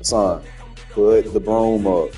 Son, put the broom up.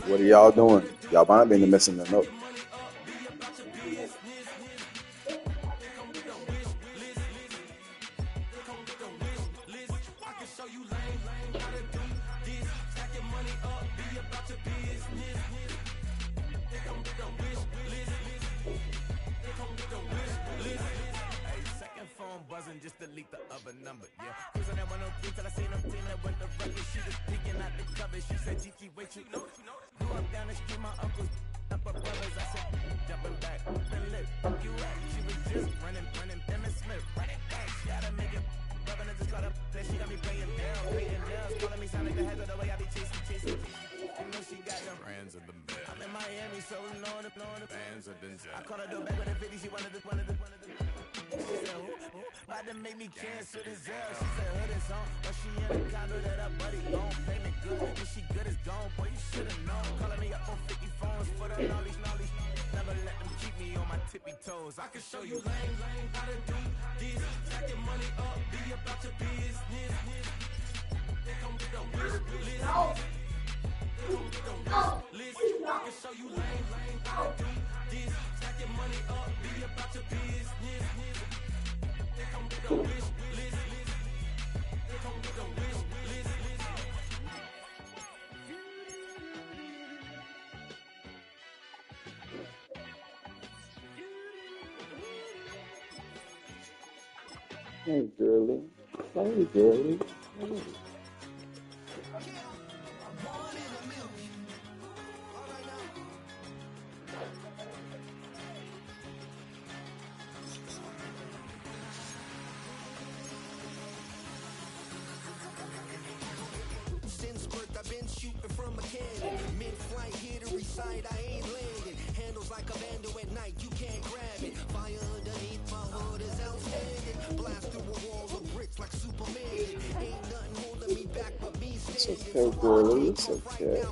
What are y'all doing? Y'all might be messing them up. Just delete the other number, yeah. Cruising at 103 till I seen them team that went the rugged. She was peeking out the cover. She said, Gigi, wait, you know. Grew up down the street, my uncles up her brothers. I said, jumping back, open lip. You at? She was just running, Emmett Smith. Running back, she had to make it. Rubbing her just got up. Then she got me paying down. Calling me sound like the head of the way I be chasing. You know she got them brands of the bed. I'm in Miami, so know the bands of the jet. I called her door back with a 50. She wanted the. She said, who? About to make me cancel this L. She said, hood is on, but she in the condo that her buddy gon' payment good. If she good is gone, boy, you should've known. Calling me up on 50 phones for the knowledge. Never let them keep me on my tippy toes. I can show you lame, how to do this. Stack your money up, be about your business. They come with the wish list. I can show you lame, how to do this. Stack your money up, be about your business. They come with the wish list. They come with the wish list. Hey, girly. Hey, girly. Hey. Mid-flight here to recite, I ain't landed. Handles like a vandal at night, you can't grab it. Fire underneath my hood is outstanding. Blast through a wall of bricks like Superman. Ain't nothing holding me back but me standing. It's okay, girly. It's okay.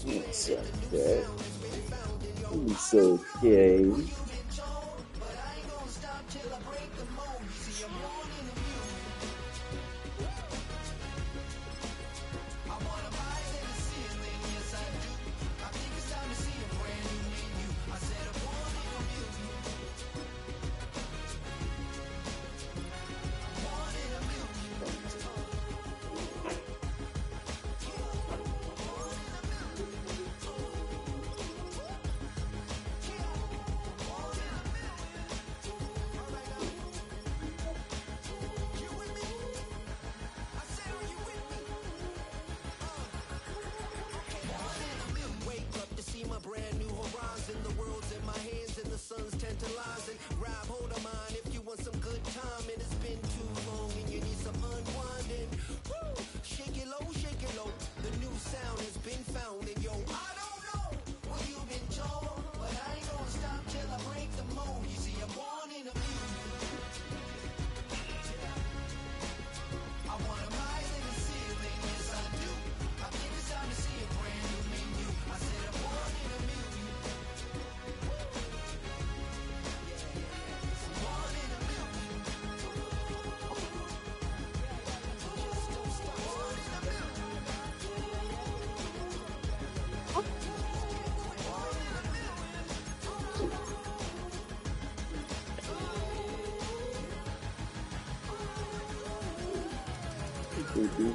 It's okay. It's okay. Mm-hmm.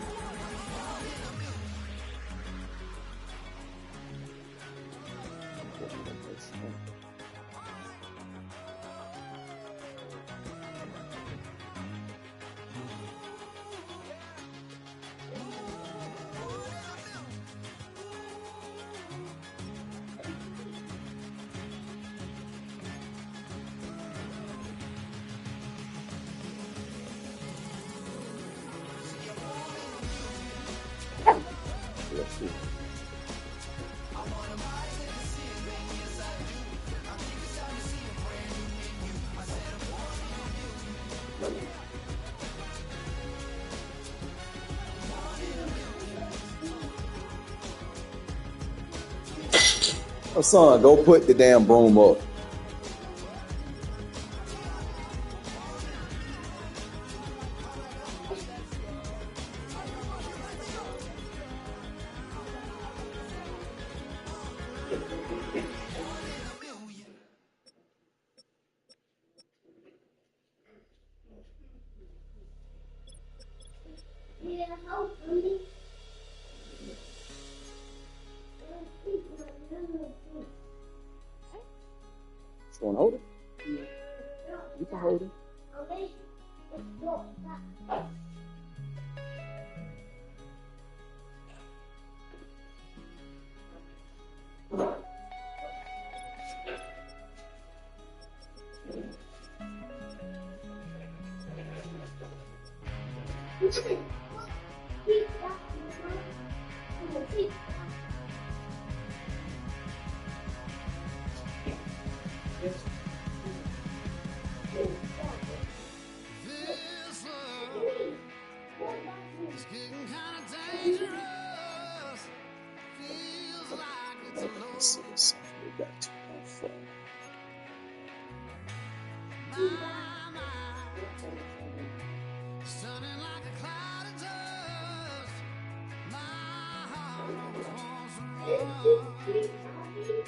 Oh, son, go put the damn broom up. You want to hold it? You can hold it. This love is getting kind of dangerous. Feels like it's a Let's see load. something we got to confirm. My mind stunning like a cloud of dust. My heart always wants to run.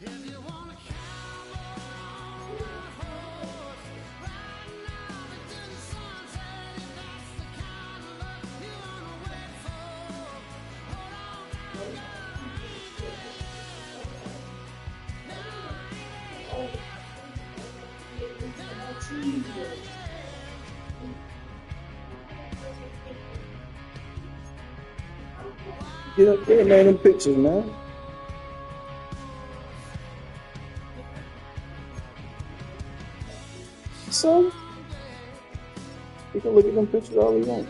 If you wanna count on my horse, right now into the sunset, if that's the kind of love you wanna wait for, hold on down, girl, I ain't there yet. No, I ain't there yet. Get up there, man, them pictures, man. So, you can look at them pictures all you want.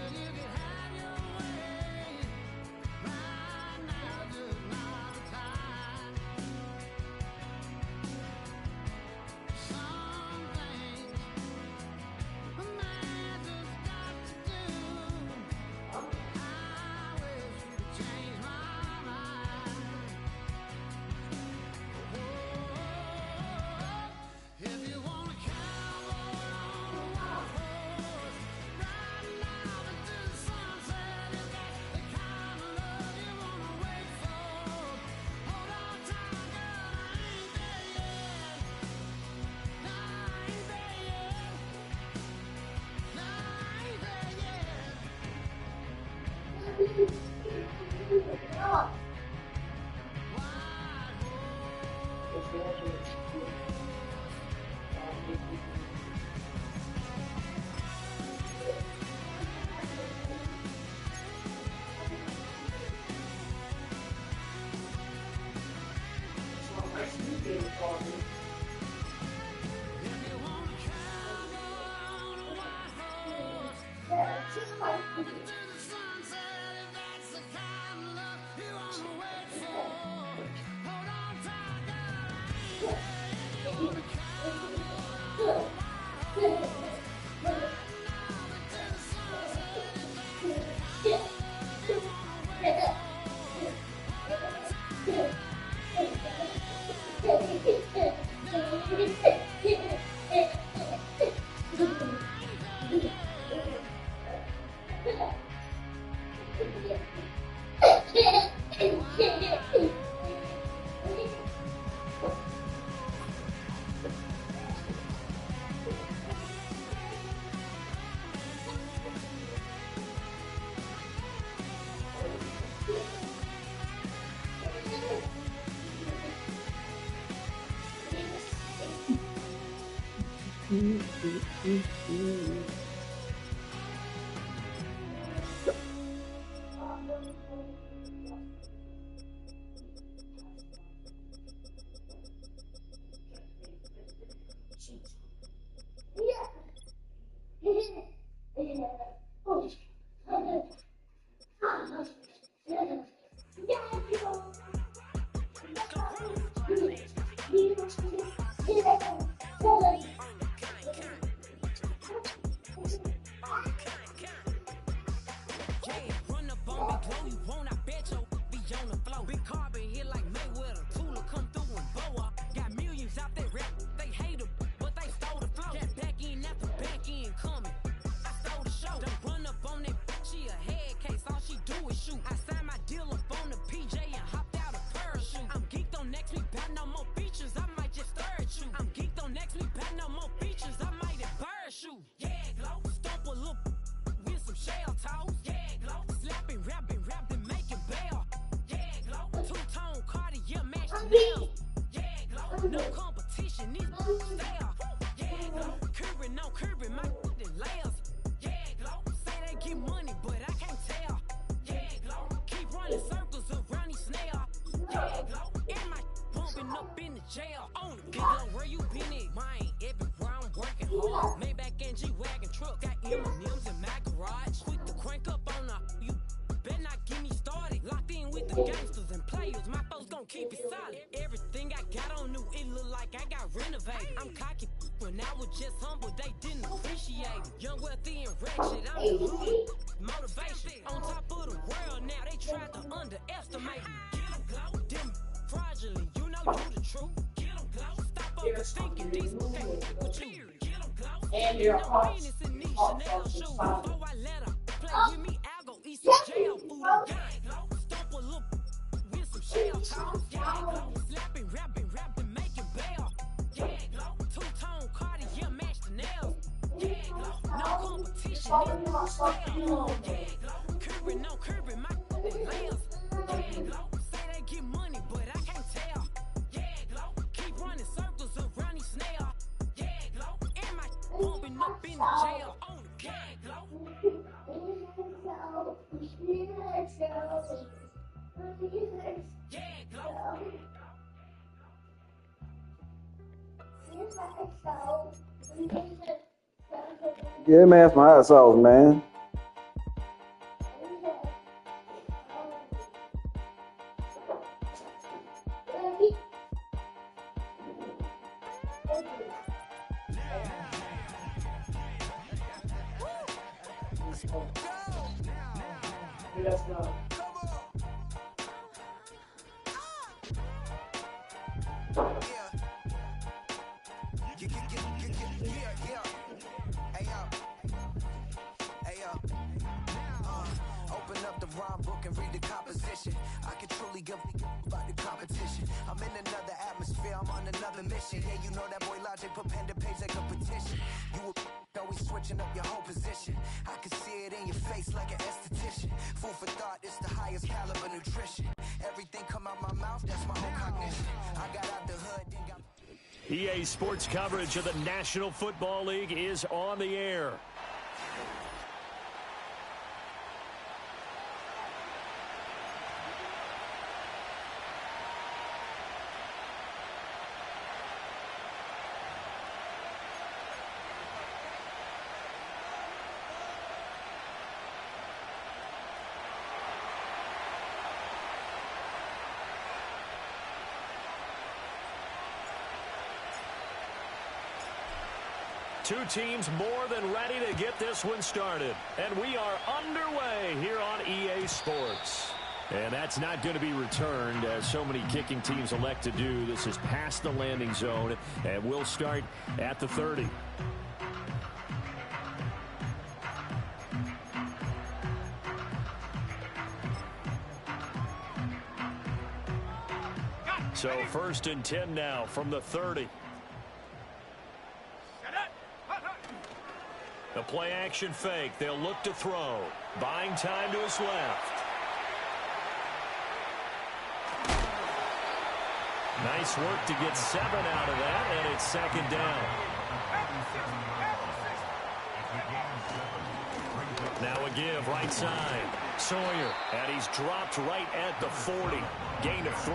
and G-Wagon truck. Got M&M's in my garage. Quick to crank up on her. You better not get me started. Locked in with the gangsters and players. My folks gon' keep it solid. Everything I got on new, it look like I got renovated. I'm cocky when I was just humble. They didn't appreciate it. Young, wealthy, and ratchet. I'm the hood. Motivation on top of the world now. They tried to underestimate me. Get 'em glow. Them fraudulent. You know you the truth. Get 'em glow. Stop overthinking these with you. Get 'em glow. And your heart. In these Chanel shoes. Before I let her play with me, I'll go eat some jail food. Gang glow. Stomp a little with some shell talk. Gang glow. Slapping, rapping, making bail. Gang glow. Two-tone Cartier match the nails. Gang glow. No competition. Gang glow. Curving, no curving, my layers. Gang glow. Say they get money, but I can't tell. Gang glow. Keep running circles around these snails. Gang glow. And my bumping up in the jail. On the gang glow. Gang glow. Yeah, man, it's my hot sauce, man. Let's go. Open up the rhyme book and read the composition. I can truly give about the competition. I'm in another atmosphere, I'm on another mission. Yeah, you know that boy Logic put pen to page like a petition. You always switching up your whole position. I can see it in your face like an esthetician. Food for thought, it's the highest caliber nutrition. Everything come out my mouth, that's my whole cognition. I got out the hood, then got... EA Sports coverage of the National Football League is on the air. Two teams more than ready to get this one started. And we are underway here on EA Sports. And that's not going to be returned, as so many kicking teams elect to do. This is past the landing zone, and we'll start at the 30. So 1st and 10 now from the 30. The play action fake. They'll look to throw. Buying time to his left. Nice work to get 7 out of that, and it's 2nd down. Now a give right side. Sawyer, and he's dropped right at the 40. Gain of 3.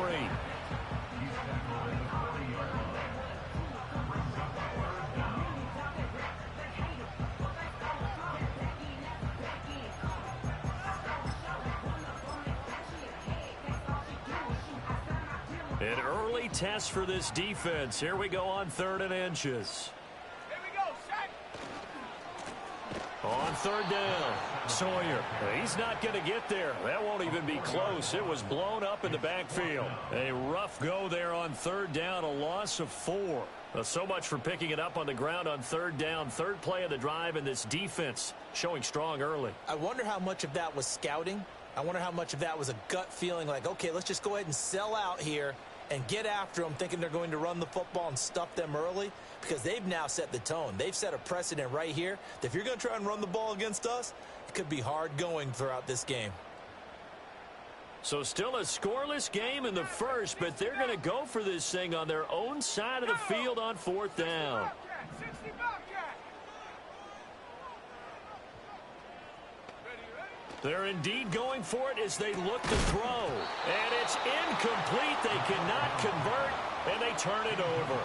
An early test for this defense. Here we go on 3rd and inches. Here we go, set. On 3rd down, Sawyer. He's not going to get there. That won't even be close. It was blown up in the backfield. A rough go there on 3rd down, a loss of 4. So much for picking it up on the ground on 3rd down. 3rd play of the drive, and this defense showing strong early. I wonder how much of that was scouting. I wonder how much of that was a gut feeling like, okay, let's just go ahead and sell out here and get after them, thinking they're going to run the football and stuff them early, because they've now set the tone. They've set a precedent right here that if you're going to try and run the ball against us, it could be hard going throughout this game. So still a scoreless game in the first, but they're going to go for this thing on their own side of the field on 4th down. They're indeed going for it as they look to throw. And it's incomplete. They cannot convert, and they turn it over.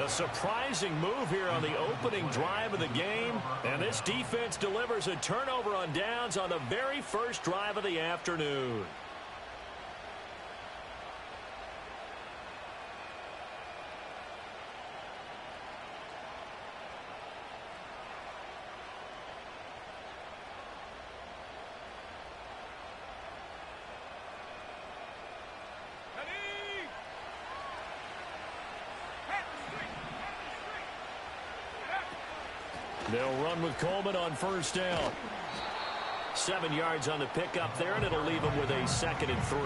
A surprising move here on the opening drive of the game. And this defense delivers a turnover on downs on the very first drive of the afternoon. They'll run with Coleman on first down. 7 yards on the pickup there, and it'll leave them with a 2nd and 3.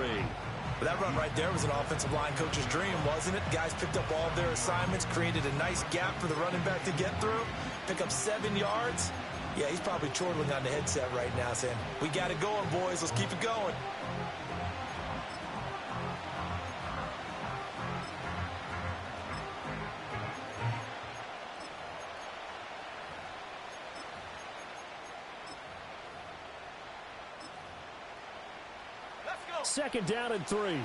That run right there was an offensive line coach's dream, wasn't it? Guys picked up all of their assignments, created a nice gap for the running back to get through, pick up 7 yards. Yeah, he's probably chortling on the headset right now saying, we got it going, boys. Let's keep it going. Second down and 3.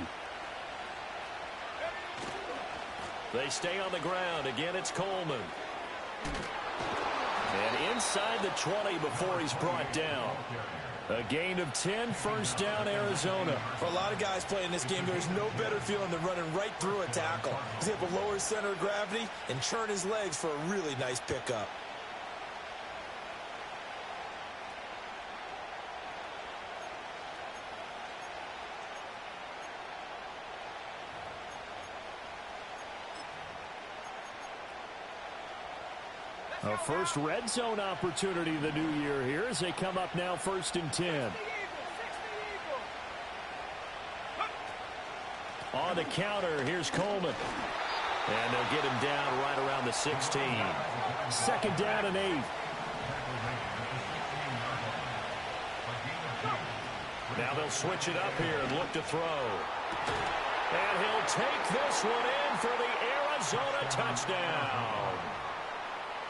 They stay on the ground. Again, it's Coleman. And inside the 20 before he's brought down. A gain of 10, first down, Arizona. For a lot of guys playing this game, there's no better feeling than running right through a tackle. He's able to lower his center of gravity and churn his legs for a really nice pickup. A first red zone opportunity the new year here as they come up now 1st and 10. On the counter, here's Coleman. And they'll get him down right around the 16. 2nd down and 8. Now they'll switch it up here and look to throw. And he'll take this one in for the Arizona touchdown.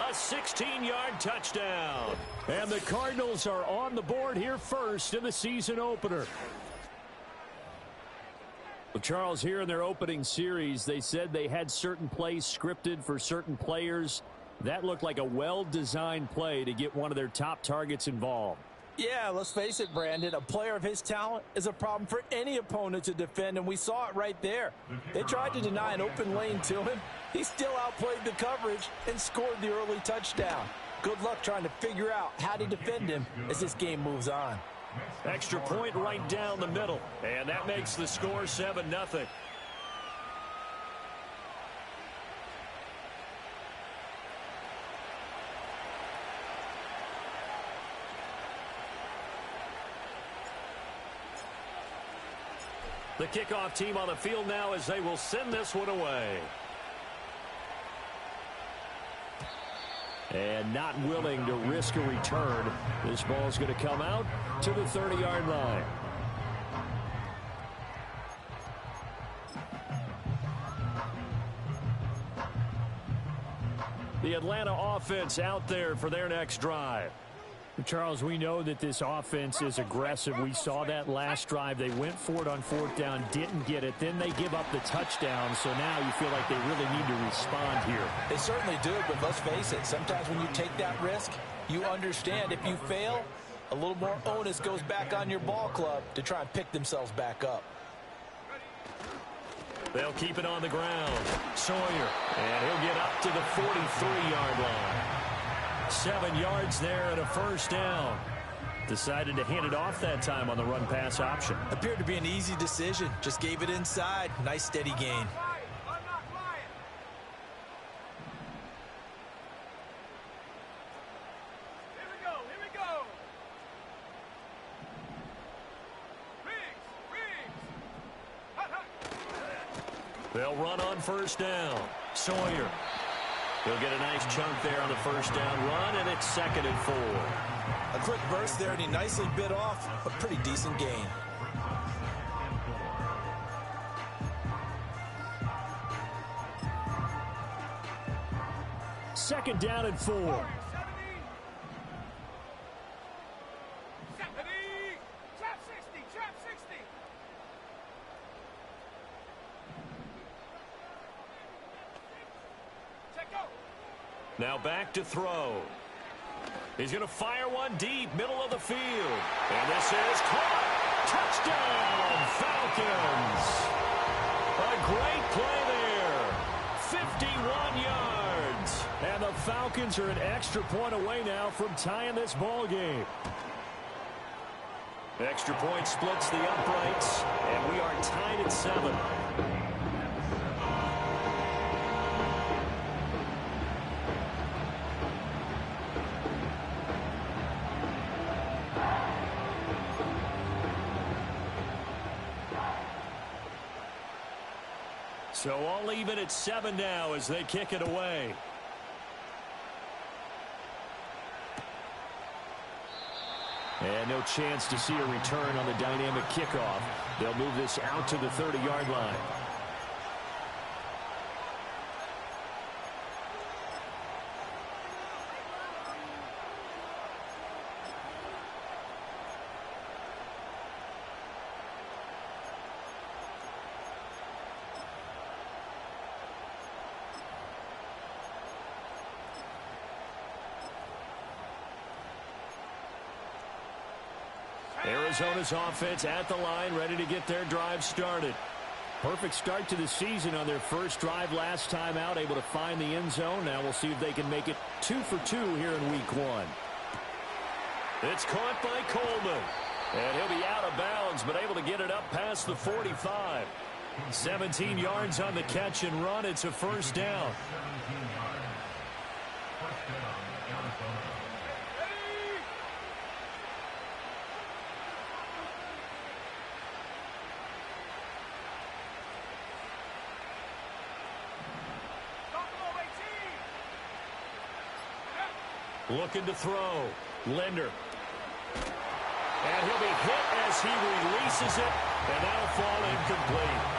A 16-yard touchdown. And the Cardinals are on the board here first in the season opener. Well, Charles, here in their opening series, they said they had certain plays scripted for certain players. That looked like a well-designed play to get one of their top targets involved. Yeah, let's face it, Brandon. A player of his talent is a problem for any opponent to defend, and we saw it right there. They tried to deny an open lane to him. He still outplayed the coverage and scored the early touchdown. Good luck trying to figure out how to defend him as this game moves on. Extra point right down the middle, and that makes the score 7-0. The kickoff team on the field now as they will send this one away. And not willing to risk a return. This ball's going to come out to the 30-yard line. The Atlanta offense out there for their next drive. Charles, we know that this offense is aggressive. We saw that last drive. They went for it on 4th down, didn't get it. Then they give up the touchdown. So now you feel like they really need to respond here. They certainly do, but let's face it. Sometimes when you take that risk, you understand if you fail, a little more onus goes back on your ball club to try and pick themselves back up. They'll keep it on the ground. Sawyer, and he'll get up to the 43-yard line. 7 yards there and a first down. Decided to hand it off that time on the run-pass option. Appeared to be an easy decision. Just gave it inside. Nice steady gain. They'll run on first down. Sawyer. He'll get a nice chunk there on the first down run, and it's 2nd and 4. A quick burst there, and he nicely bit off a pretty decent gain. Second down and 4. Now back to throw. He's going to fire one deep, middle of the field. And this is caught. Touchdown, Falcons. A great play there. 51 yards. And the Falcons are an extra point away now from tying this ball game. Extra point splits the uprights, and we are tied at 7. So all even at 7 now as they kick it away. And no chance to see a return on the dynamic kickoff. They'll move this out to the 30-yard line. Arizona's offense at the line, ready to get their drive started. Perfect start to the season on their first drive last time out, able to find the end zone. Now we'll see if they can make it 2 for 2 here in week 1. It's caught by Coleman. And he'll be out of bounds, but able to get it up past the 45. 17 yards on the catch and run. It's a first down. Looking to throw. Linder. And he'll be hit as he releases it, and that'll fall incomplete.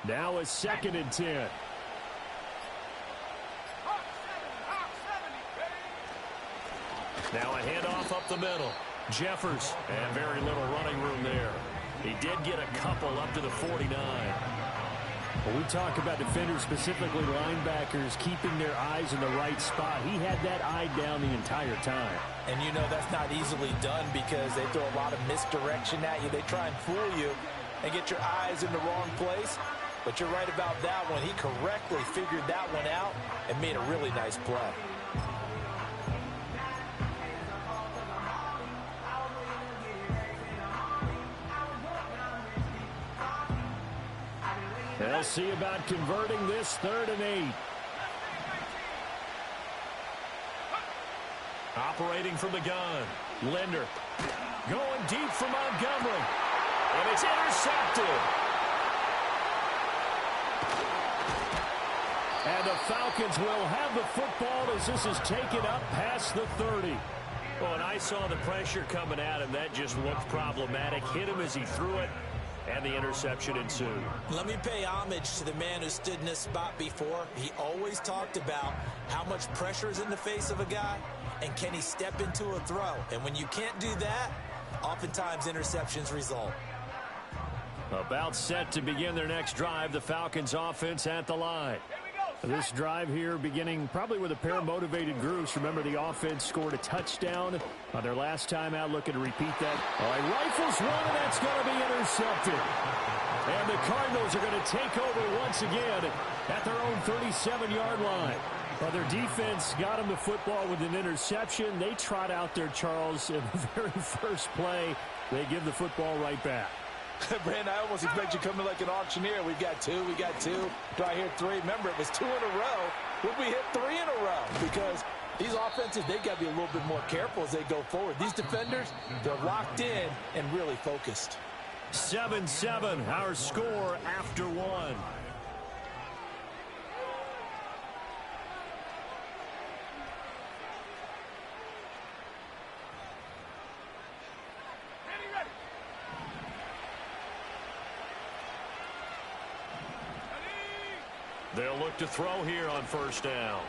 Now a 2nd and 10. Now a handoff up the middle. Jeffers, and very little running room there. He did get a couple up to the 49. When we talk about defenders, specifically linebackers, keeping their eyes in the right spot, he had that eye down the entire time. And you know that's not easily done because they throw a lot of misdirection at you. They try and fool you and get your eyes in the wrong place. But you're right about that one. He correctly figured that one out and made a really nice play. They'll see about converting this 3rd and 8. Operating from the gun. Linder going deep for Montgomery. And it's intercepted. And the Falcons will have the football as this is taken up past the 30. Well, and I saw the pressure coming at him. That just looked problematic. Hit him as he threw it, and the interception ensued. Let me pay homage to the man who stood in this spot before. He always talked about how much pressure is in the face of a guy, and can he step into a throw. And when you can't do that, oftentimes interceptions result. About set to begin their next drive, the Falcons offense at the line. This drive here beginning probably with a pair of motivated groups. Remember, the offense scored a touchdown on their last time out. Looking to repeat that. All right, rifles one, and that's going to be intercepted. And the Cardinals are going to take over once again at their own 37-yard line. Well, their defense got them the football with an interception. They trot out there, Charles, in the very first play. They give the football right back. Brandon, I almost expect you to come in like an auctioneer. We've got 2, we got 2. Do I hear 3? Remember, it was 2 in a row. Would we hit 3 in a row? Because these offenses, they've got to be a little bit more careful as they go forward. These defenders, they're locked in and really focused. 7-7, our score after 1. look to throw here on first down.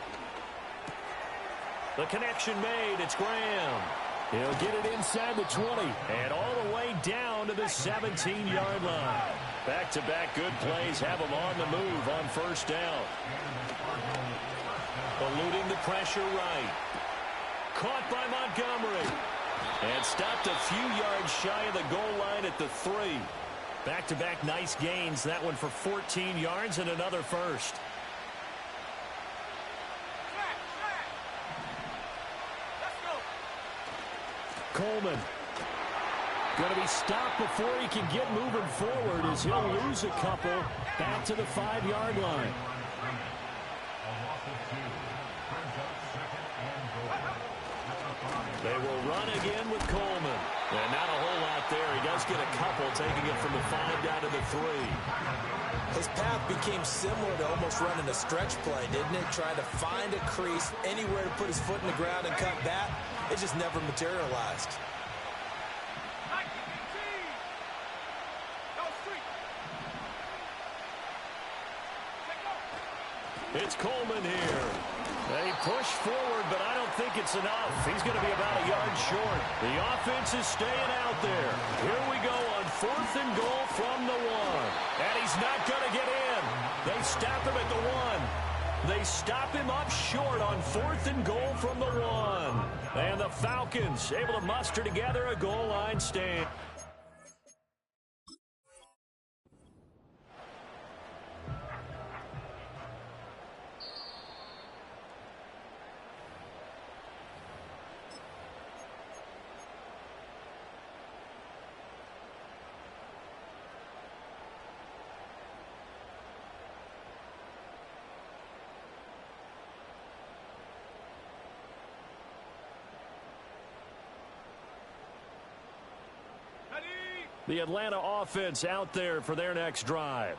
The connection made. It's Graham. He'll get it inside the 20 and all the way down to the 17-yard line. Back-to-back good plays have him on the move on first down. Eluding the pressure right. Caught by Montgomery. And stopped a few yards shy of the goal line at the 3. Back-to-back nice gains. That one for 14 yards and another first. Coleman going to be stopped before he can get moving forward as he'll lose a couple back to the 5-yard line. They will run again with Coleman. And not a whole lot there. He does get a couple, taking it from the 5 down to the 3. His path became similar to almost running a stretch play, didn't it? Trying to find a crease, anywhere to put his foot in the ground and cut back. It just never materialized. It's Coleman here. They push forward, but I don't think it's enough. He's going to be about a yard short. The offense is staying out there. Here we go on 4th and goal from the 1. And he's not going to get in. They stop him at the 1. They stop him up short on 4th and goal from the 1. And the Falcons able to muster together a goal line stand. The Atlanta offense out there for their next drive.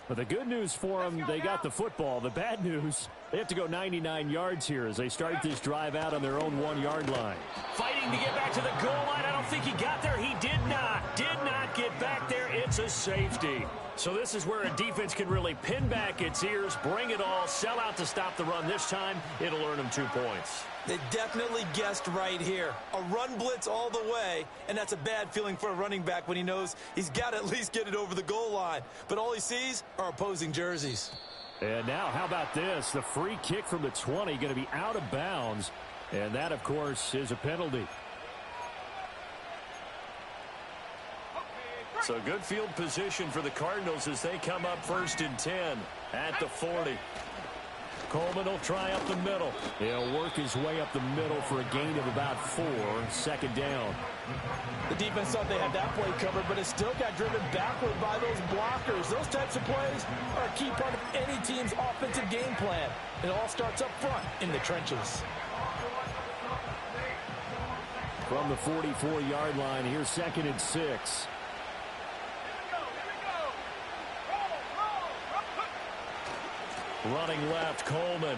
But the good news for them, they got the football. The bad news, they have to go 99 yards here as they start this drive out on their own 1-yard line. Fighting to get back to the goal line. I don't think he got there. He did not get back there. It's a safety. So this is where a defense can really pin back its ears, bring it all, sell out to stop the run. This time, it'll earn them 2 points. They definitely guessed right here. A run blitz all the way, and that's a bad feeling for a running back when he knows he's got to at least get it over the goal line. But all he sees are opposing jerseys. And now, how about this? The free kick from the 20 going to be out of bounds. And that, of course, is a penalty. So good field position for the Cardinals as they come up 1st and 10 at the 40. Coleman will try up the middle. He'll work his way up the middle for a gain of about 4. 2nd down. The defense thought they had that play covered, but it still got driven backward by those blockers. Those types of plays are a key part of any team's offensive game plan. It all starts up front in the trenches. From the 44-yard line, here's 2nd and 6. Running left, Coleman.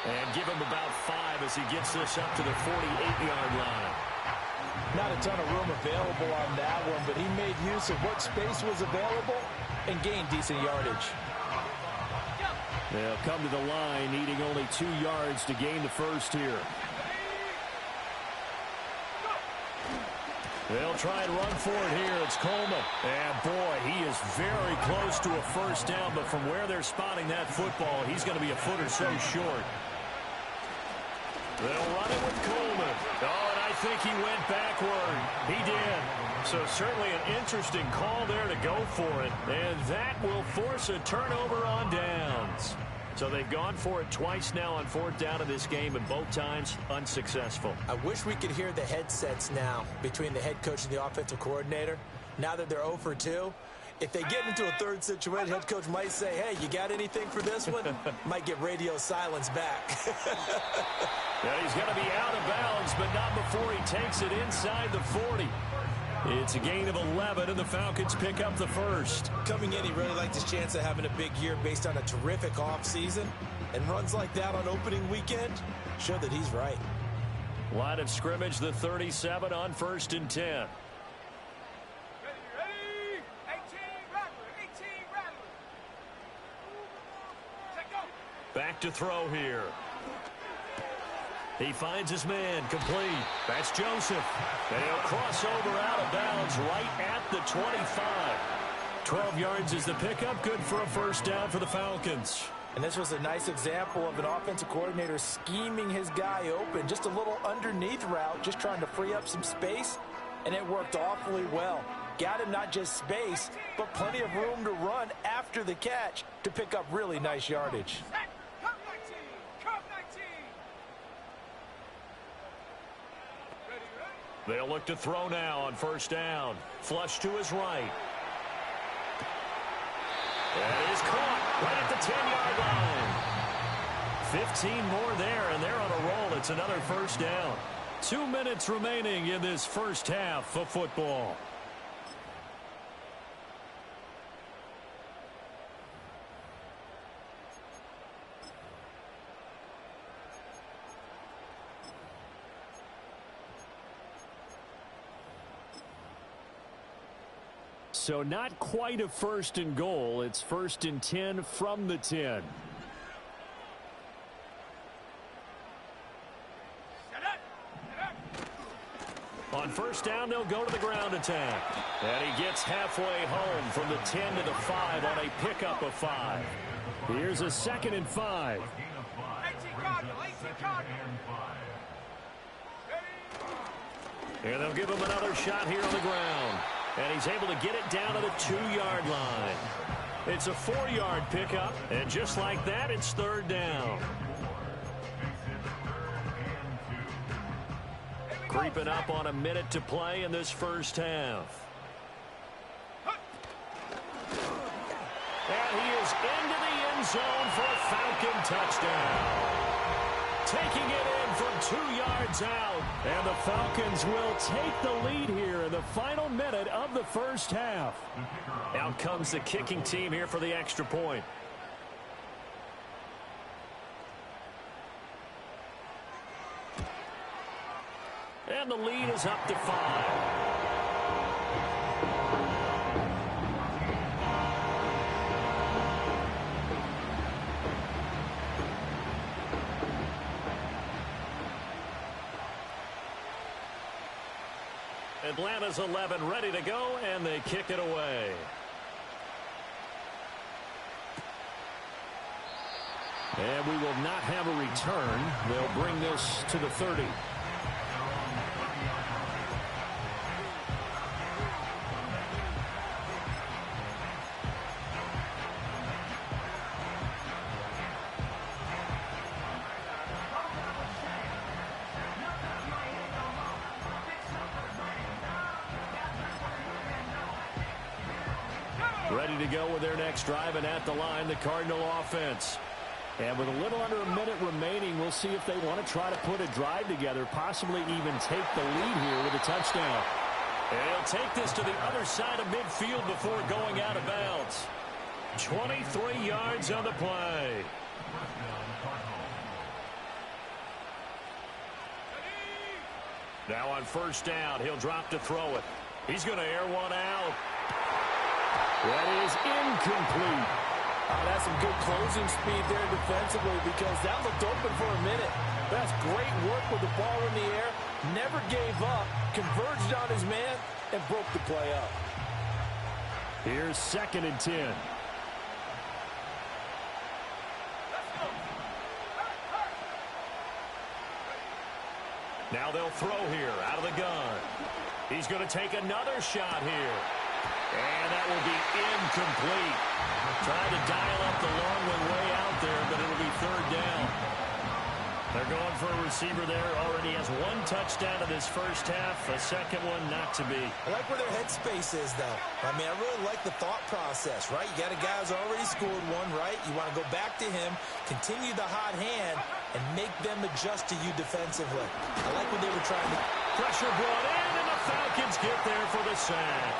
And give him about 5 as he gets this up to the 48-yard line. Not a ton of room available on that one, but he made use of what space was available and gained decent yardage. They'll come to the line, needing only 2 yards to gain the first here. They'll try and run for it here. It's Coleman. And, boy, he is very close to a first down, but from where they're spotting that football, he's going to be a foot or so short. They'll run it with Coleman. Oh, and I think he went backward. He did. So certainly an interesting call there to go for it. And that will force a turnover on downs. So they've gone for it twice now on 4th down in this game, and both times unsuccessful. I wish we could hear the headsets now between the head coach and the offensive coordinator. Now that they're 0 for 2, if they get into a third situation, head coach might say, hey, you got anything for this one? Might get radio silence back. Yeah, he's going to be out of bounds, but not before he takes it inside the 40. It's a gain of 11, and the Falcons pick up the first. Coming in, he really liked his chance of having a big year based on a terrific offseason. And runs like that on opening weekend show that he's right. Line of scrimmage, the 37 on 1st and 10. to throw here. He finds his man complete. That's Joseph. And he'll cross over out of bounds right at the 25. 12 yards is the pickup. Good for a first down for the Falcons. And this was a nice example of an offensive coordinator scheming his guy open. Just a little underneath route, just trying to free up some space. And it worked awfully well. Got him not just space, but plenty of room to run after the catch to pick up really nice yardage. They'll look to throw now on first down. Flush to his right. That is caught right at the 10-yard line. 15 more there, and they're on a roll. It's another first down. 2 minutes remaining in this first half of football. So not quite a first and goal. It's first and 10 from the 10. On first down, they'll go to the ground attack. And he gets halfway home from the 10 to the 5 on a pickup of 5. Here's a 2nd and 5. And they'll give him another shot here on the ground. And he's able to get it down to the 2-yard line. It's a 4-yard pickup, and just like that, it's third down. Creeping up on a minute to play in this first half. And he is into the end zone for a Falcon touchdown. Taking it in from 2 yards out. And the Falcons will take the lead here in the final minute of the first half. Out comes the kicking team here for the extra point. And the lead is up to 5. Atlanta's 11 ready to go, and they kick it away. And we will not have a return. They'll bring this to the 30. Ready to go with their next drive, and at the line, the Cardinal offense. And with a little under a minute remaining, we'll see if they want to try to put a drive together, possibly even take the lead here with a touchdown. And he'll take this to the other side of midfield before going out of bounds. 23 yards on the play. Now on first down, he'll drop to throw it. He's going to air one out. That is incomplete. That's some good closing speed there defensively, because that looked open for a minute. That's great work with the ball in the air. Never gave up, converged on his man, and broke the play up. Here's 2nd and 10. Now they'll throw here out of the gun. He's going to take another shot here. And that will be incomplete. Trying to dial up the long one way out there, but it'll be third down. They're going for a receiver there. Already has 1 touchdown in this first half. A second one not to be. I like where their headspace is, though. I mean, I really like the thought process, right? You got a guy who's already scored one, right? You want to go back to him, continue the hot hand, and make them adjust to you defensively. I like what they were trying to... Pressure brought in, and the Falcons get there for the sack.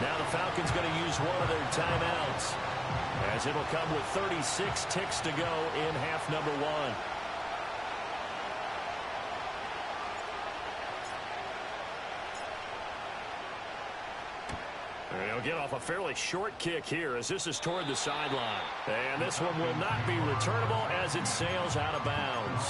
Now the Falcons going to use one of their timeouts, as it'll come with 36 ticks to go in half number 1. They'll get off a fairly short kick here as this is toward the sideline. And this one will not be returnable as it sails out of bounds.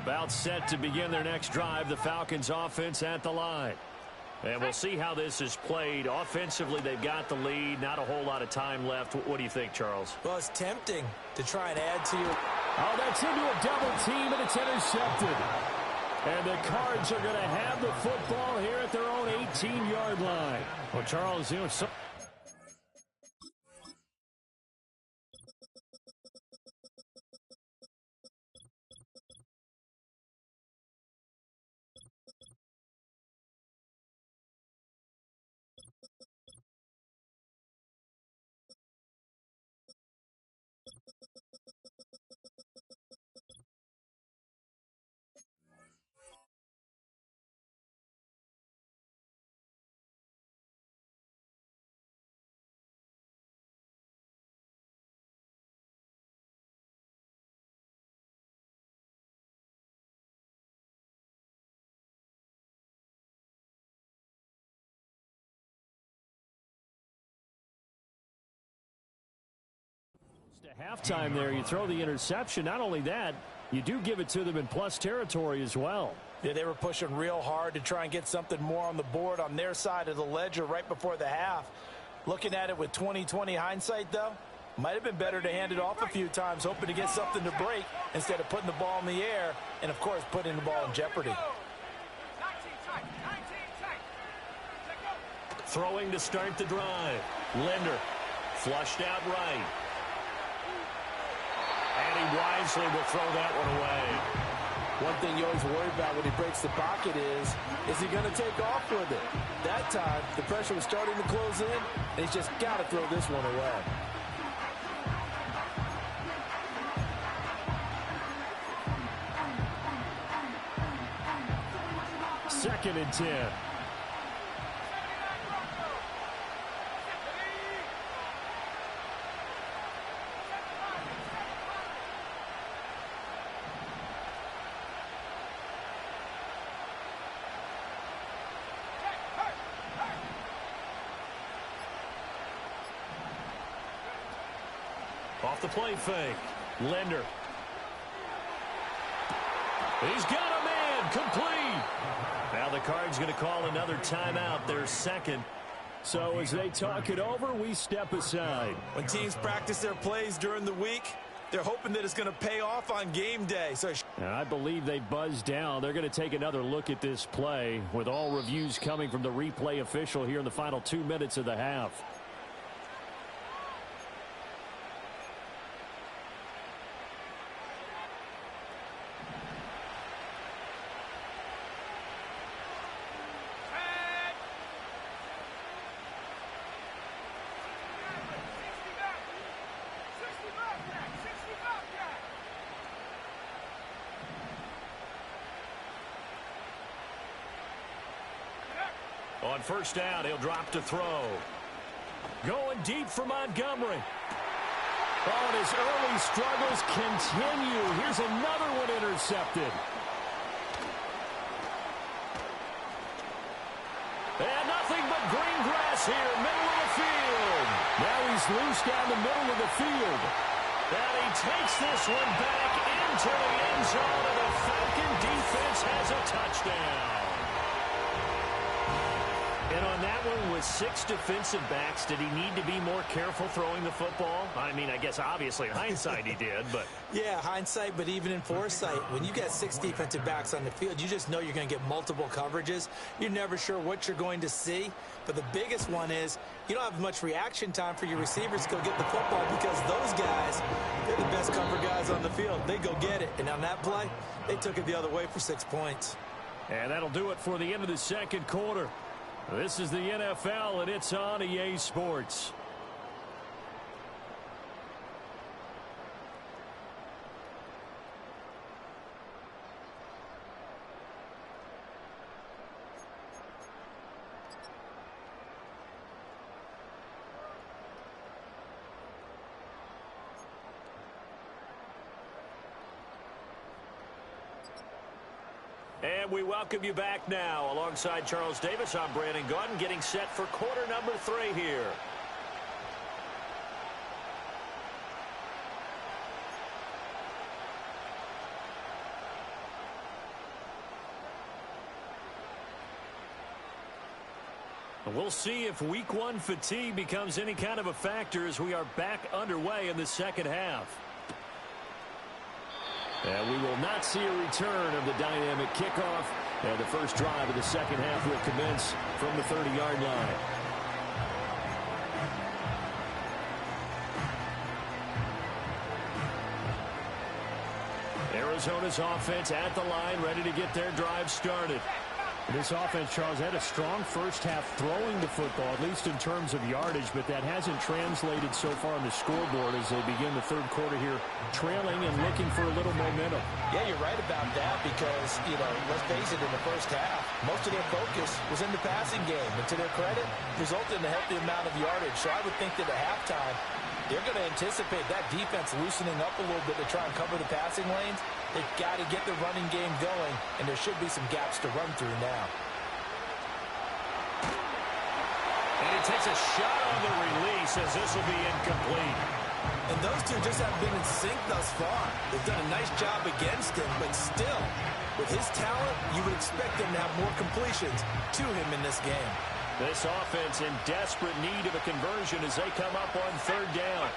About set to begin their next drive, the Falcons offense at the line. And we'll see how this is played. Offensively, they've got the lead. Not a whole lot of time left. What do you think, Charles? Well, it's tempting to try and add to your... Oh, that's into a double team, and it's intercepted. And the Cards are going to have the football here at their own 18-yard line. Well, Charles, to halftime there, you throw the interception. Not only that, you do give it to them in plus territory as well. Yeah, they were pushing real hard to try and get something more on the board on their side of the ledger right before the half. Looking at it with 20/20 hindsight, though, might have been better to hand it off a few times, hoping to get something to break instead of putting the ball in the air and, of course, putting the ball in jeopardy. Throwing to start the drive. Linder flushed out right. And he wisely will throw that one away. One thing you always worry about when he breaks the pocket is he going to take off with it? That time, the pressure was starting to close in, and he's just got to throw this one away. Second and 10. Off the play fake. Linder. He's got a man. Complete. Now the Cards going to call another timeout, their second. So as they talk it over, we step aside. When teams practice their plays during the week, they're hoping that it's going to pay off on game day. So And I believe they buzzed down. They're going to take another look at this play with all reviews coming from the replay official here in the final 2 minutes of the half. On first down, he'll drop to throw. Going deep for Montgomery. Oh, and his early struggles continue. Here's another one intercepted. And nothing but green grass here, middle of the field. Now he's loose down the middle of the field. And he takes this one back into the end zone, and the Falcon defense has a touchdown. And on that one, with 6 defensive backs, did he need to be more careful throwing the football? I mean, I guess obviously in hindsight he did, but... Yeah, hindsight, but even in foresight, when you got 6 defensive backs on the field, you just know you're going to get multiple coverages. You're never sure what you're going to see. But the biggest one is you don't have much reaction time for your receivers to go get the football because those guys, they're the best cover guys on the field. They go get it. And on that play, they took it the other way for 6 points. And that'll do it for the end of the second quarter. This is the NFL, and it's on EA Sports. And we welcome you back now. Alongside Charles Davis, I'm Brandon Gaudin, getting set for quarter number 3 here. We'll see if week 1 fatigue becomes any kind of a factor as we are back underway in the second half. And we will not see a return of the dynamic kickoff. And the first drive of the second half will commence from the 30-yard line. Arizona's offense at the line, ready to get their drive started. This offense, Charles, had a strong first half throwing the football, at least in terms of yardage, but that hasn't translated so far on the scoreboard as they begin the third quarter here, trailing and looking for a little momentum. Yeah, you're right about that because, let's face it, in the first half, most of their focus was in the passing game. And to their credit, resulted in a healthy amount of yardage. So I would think that at halftime, they're going to anticipate that defense loosening up a little bit to try and cover the passing lanes. They've got to get the running game going, and there should be some gaps to run through now. And he takes a shot on the release as this will be incomplete. And those two just haven't been in sync thus far. They've done a nice job against him, but still, with his talent, you would expect them to have more completions to him in this game. This offense in desperate need of a conversion as they come up on third down.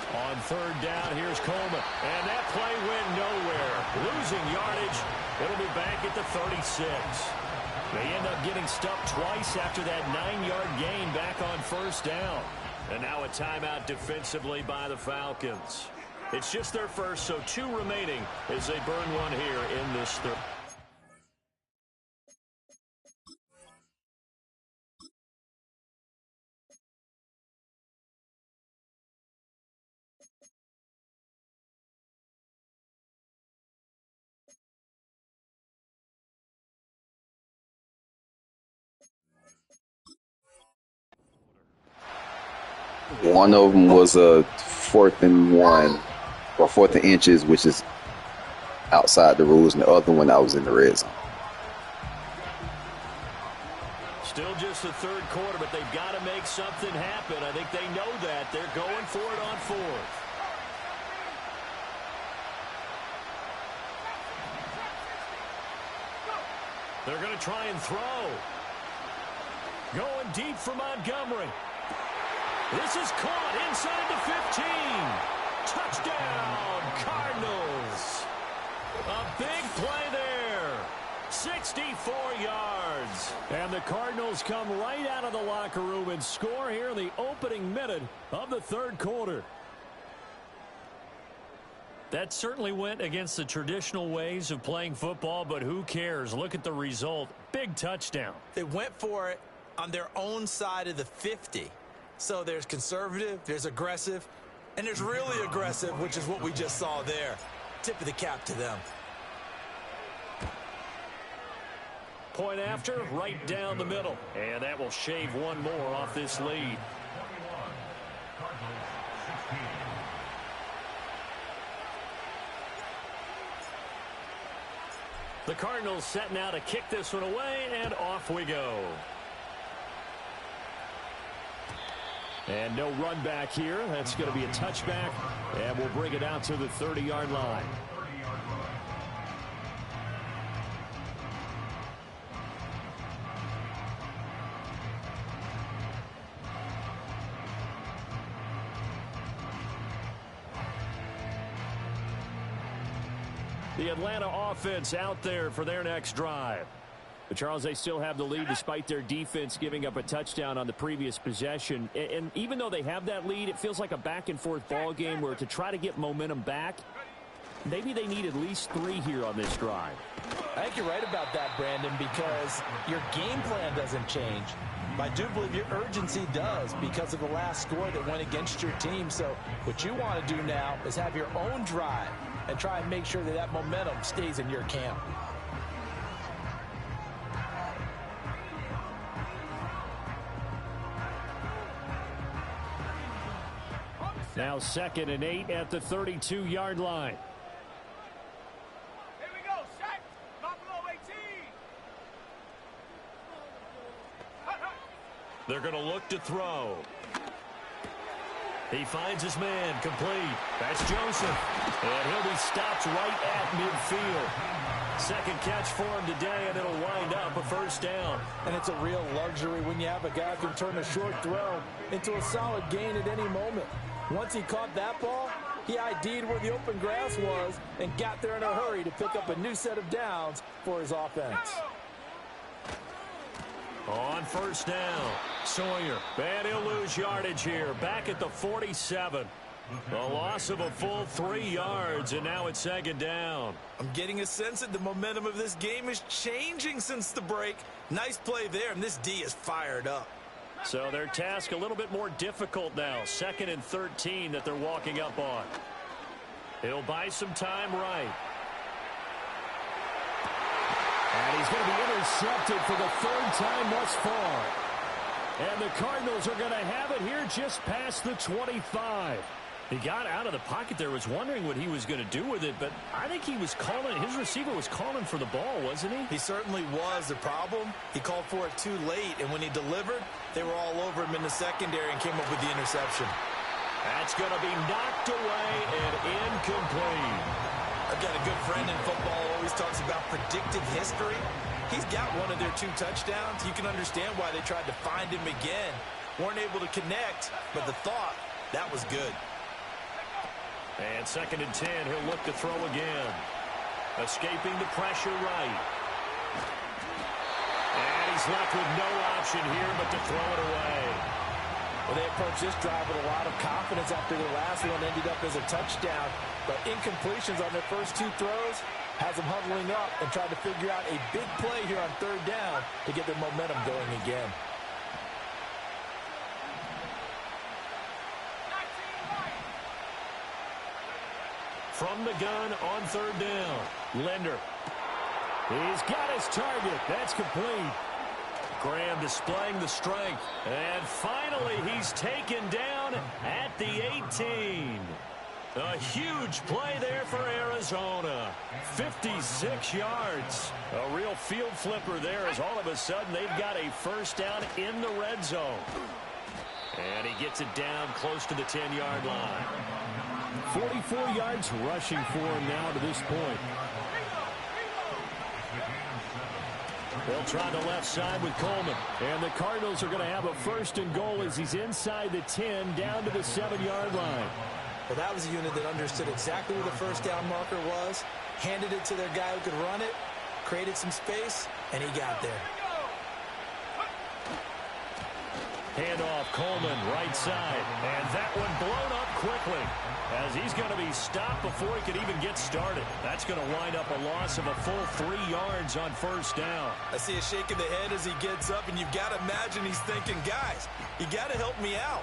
On third down, here's Coleman. And that play went nowhere. Losing yardage. It'll be back at the 36. They end up getting stuck twice after that 9-yard gain back on first down. And now a timeout defensively by the Falcons. It's just their first, so 2 remaining as they burn one here in this third. One of them was a 4th and 1 or 4th and inches, which is outside the rules, and the other one I was in the red zone. Still just the third quarter, but they've got to make something happen. I think they know that. They're going for it on 4th. They're going to try and throw. Going deep for Montgomery. This is caught inside the 15. Touchdown, Cardinals. A big play there. 64 yards. And the Cardinals come right out of the locker room and score here in the opening minute of the third quarter. That certainly went against the traditional ways of playing football, but who cares? Look at the result. Big touchdown. They went for it on their own side of the 50. So there's conservative, there's aggressive, and there's really aggressive, which is what we just saw there. Tip of the cap to them. Point after, right down the middle. And that will shave one more off this lead. The Cardinals set now to kick this one away, and off we go. And no run back here. That's going to be a touchback, and we'll bring it out to the 30-yard line. The Atlanta offense out there for their next drive. But Charles, they still have the lead despite their defense giving up a touchdown on the previous possession. And even though they have that lead, it feels like a back-and-forth ball game where to try to get momentum back, maybe they need at least 3 here on this drive. I think you're right about that, Brandon, because your game plan doesn't change. I do believe your urgency does because of the last score that went against your team. So what you want to do now is have your own drive and try and make sure that that momentum stays in your camp. Now 2nd and 8 at the 32-yard line. Here we go, set. They're going to look to throw. He finds his man, complete. That's Joseph. And he'll be stopped right at midfield. Second catch for him today, and it'll wind up a first down. And it's a real luxury when you have a guy who can turn a short throw into a solid gain at any moment. Once he caught that ball, he ID'd where the open grass was and got there in a hurry to pick up a new set of downs for his offense. On first down, Sawyer. And he'll lose yardage here. Back at the 47. A loss of a full 3 yards, and now it's second down. I'm getting a sense that the momentum of this game is changing since the break. Nice play there, and this D is fired up. So their task a little bit more difficult now. 2nd and 13 that they're walking up on. He'll buy some time right. And he's going to be intercepted for the 3rd time thus far. And the Cardinals are going to have it here just past the 25. He got out of the pocket there, was wondering what he was going to do with it, but I think he was calling, his receiver was calling for the ball, wasn't he? He certainly was. The problem, he called for it too late, and when he delivered, they were all over him in the secondary and came up with the interception. That's going to be knocked away and incomplete. I've got a good friend in football who always talks about predictive history. He's got one of their 2 touchdowns. You can understand why they tried to find him again. Weren't able to connect, but the thought, that was good. And 2nd and 10, he'll look to throw again. Escaping the pressure right. And he's left with no option here but to throw it away. Well, they approached this drive with a lot of confidence after the last one ended up as a touchdown. But incompletions on their first 2 throws has them huddling up and trying to figure out a big play here on 3rd down to get their momentum going again. From the gun on 3rd down, Linder. He's got his target. That's complete. Graham displaying the strength. And finally, he's taken down at the 18. A huge play there for Arizona. 56 yards. A real field flipper there as all of a sudden they've got a first down in the red zone. And he gets it down close to the 10-yard line. 44 yards rushing for him now to this point. They'll try the left side with Coleman. And the Cardinals are going to have a 1st and goal as he's inside the 10 down to the 7-yard line. Well, that was a unit that understood exactly where the first down marker was, handed it to their guy who could run it, created some space, and he got there. Handoff, Coleman, right side. And that one blown up quickly as he's going to be stopped before he could even get started. That's going to wind up a loss of a full 3 yards on first down. I see a shake of the head as he gets up, and you've got to imagine he's thinking, guys, you got to help me out.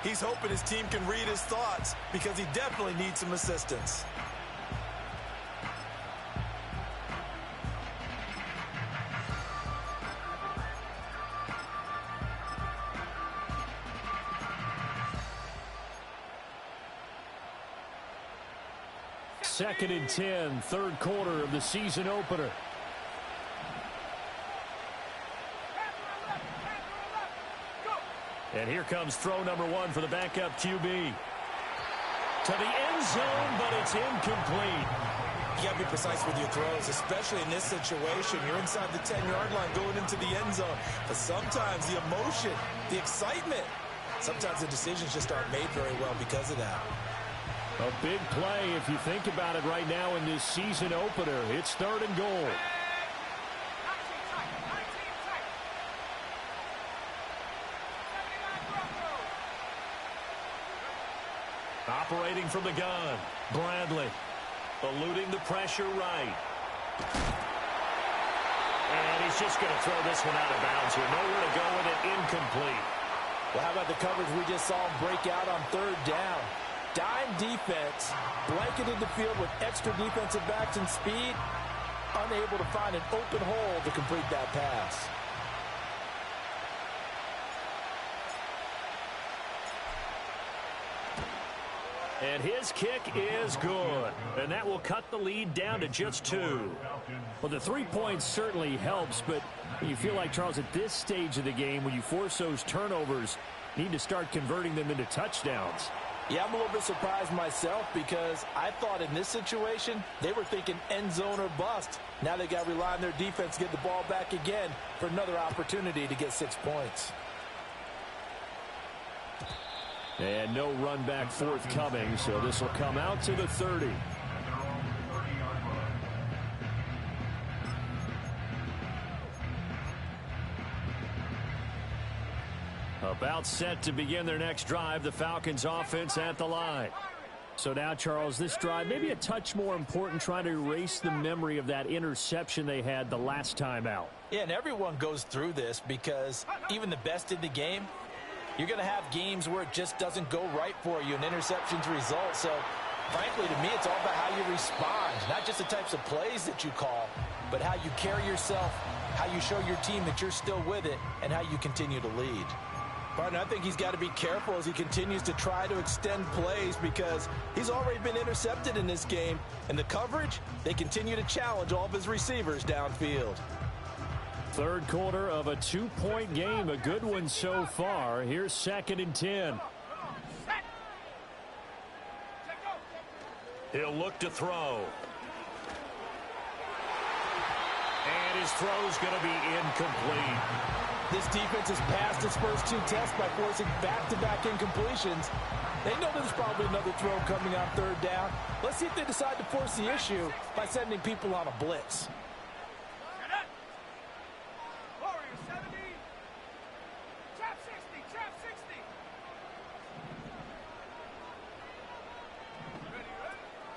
He's hoping his team can read his thoughts because he definitely needs some assistance. Second and 10, 3rd quarter of the season opener. And here comes throw number 1 for the backup QB. To the end zone, but it's incomplete. You got to be precise with your throws, especially in this situation. You're inside the 10-yard line going into the end zone. But sometimes the emotion, the excitement, sometimes the decisions just aren't made very well because of that. A big play if you think about it right now in this season opener. It's 3rd and goal. Operating from the gun, Bradley. Eluding the pressure right. And he's just going to throw this one out of bounds here. Nowhere to go with it, incomplete. Well, how about the coverage we just saw him break out on 3rd down? Dime defense, blanketed the field with extra defensive backs and speed, unable to find an open hole to complete that pass. And his kick is good. And that will cut the lead down to just 2. Well, the 3 points certainly helps, but you feel like, Charles, at this stage of the game, when you force those turnovers, you need to start converting them into touchdowns. Yeah, I'm a little bit surprised myself because I thought in this situation, they were thinking end zone or bust. Now they got to rely on their defense to get the ball back again for another opportunity to get 6 points. And no run back forthcoming, so this will come out to the 30. About set to begin their next drive, the Falcons offense at the line. So now, Charles, this drive maybe a touch more important, trying to erase the memory of that interception they had the last time out. Yeah, and everyone goes through this because even the best in the game, you're going to have games where it just doesn't go right for you and interceptions result. So, frankly, to me, it's all about how you respond, not just the types of plays that you call, but how you carry yourself, how you show your team that you're still with it, and how you continue to lead. Partner, I think he's got to be careful as he continues to try to extend plays because he's already been intercepted in this game. And the coverage, they continue to challenge all of his receivers downfield. Third quarter of a 2-point game, a good one so far. Here's 2nd and 10. He'll look to throw. And his throw's going to be incomplete. This defense has passed its first 2 tests by forcing back-to-back incompletions. They know there's probably another throw coming on 3rd down. Let's see if they decide to force the issue by sending people on a blitz.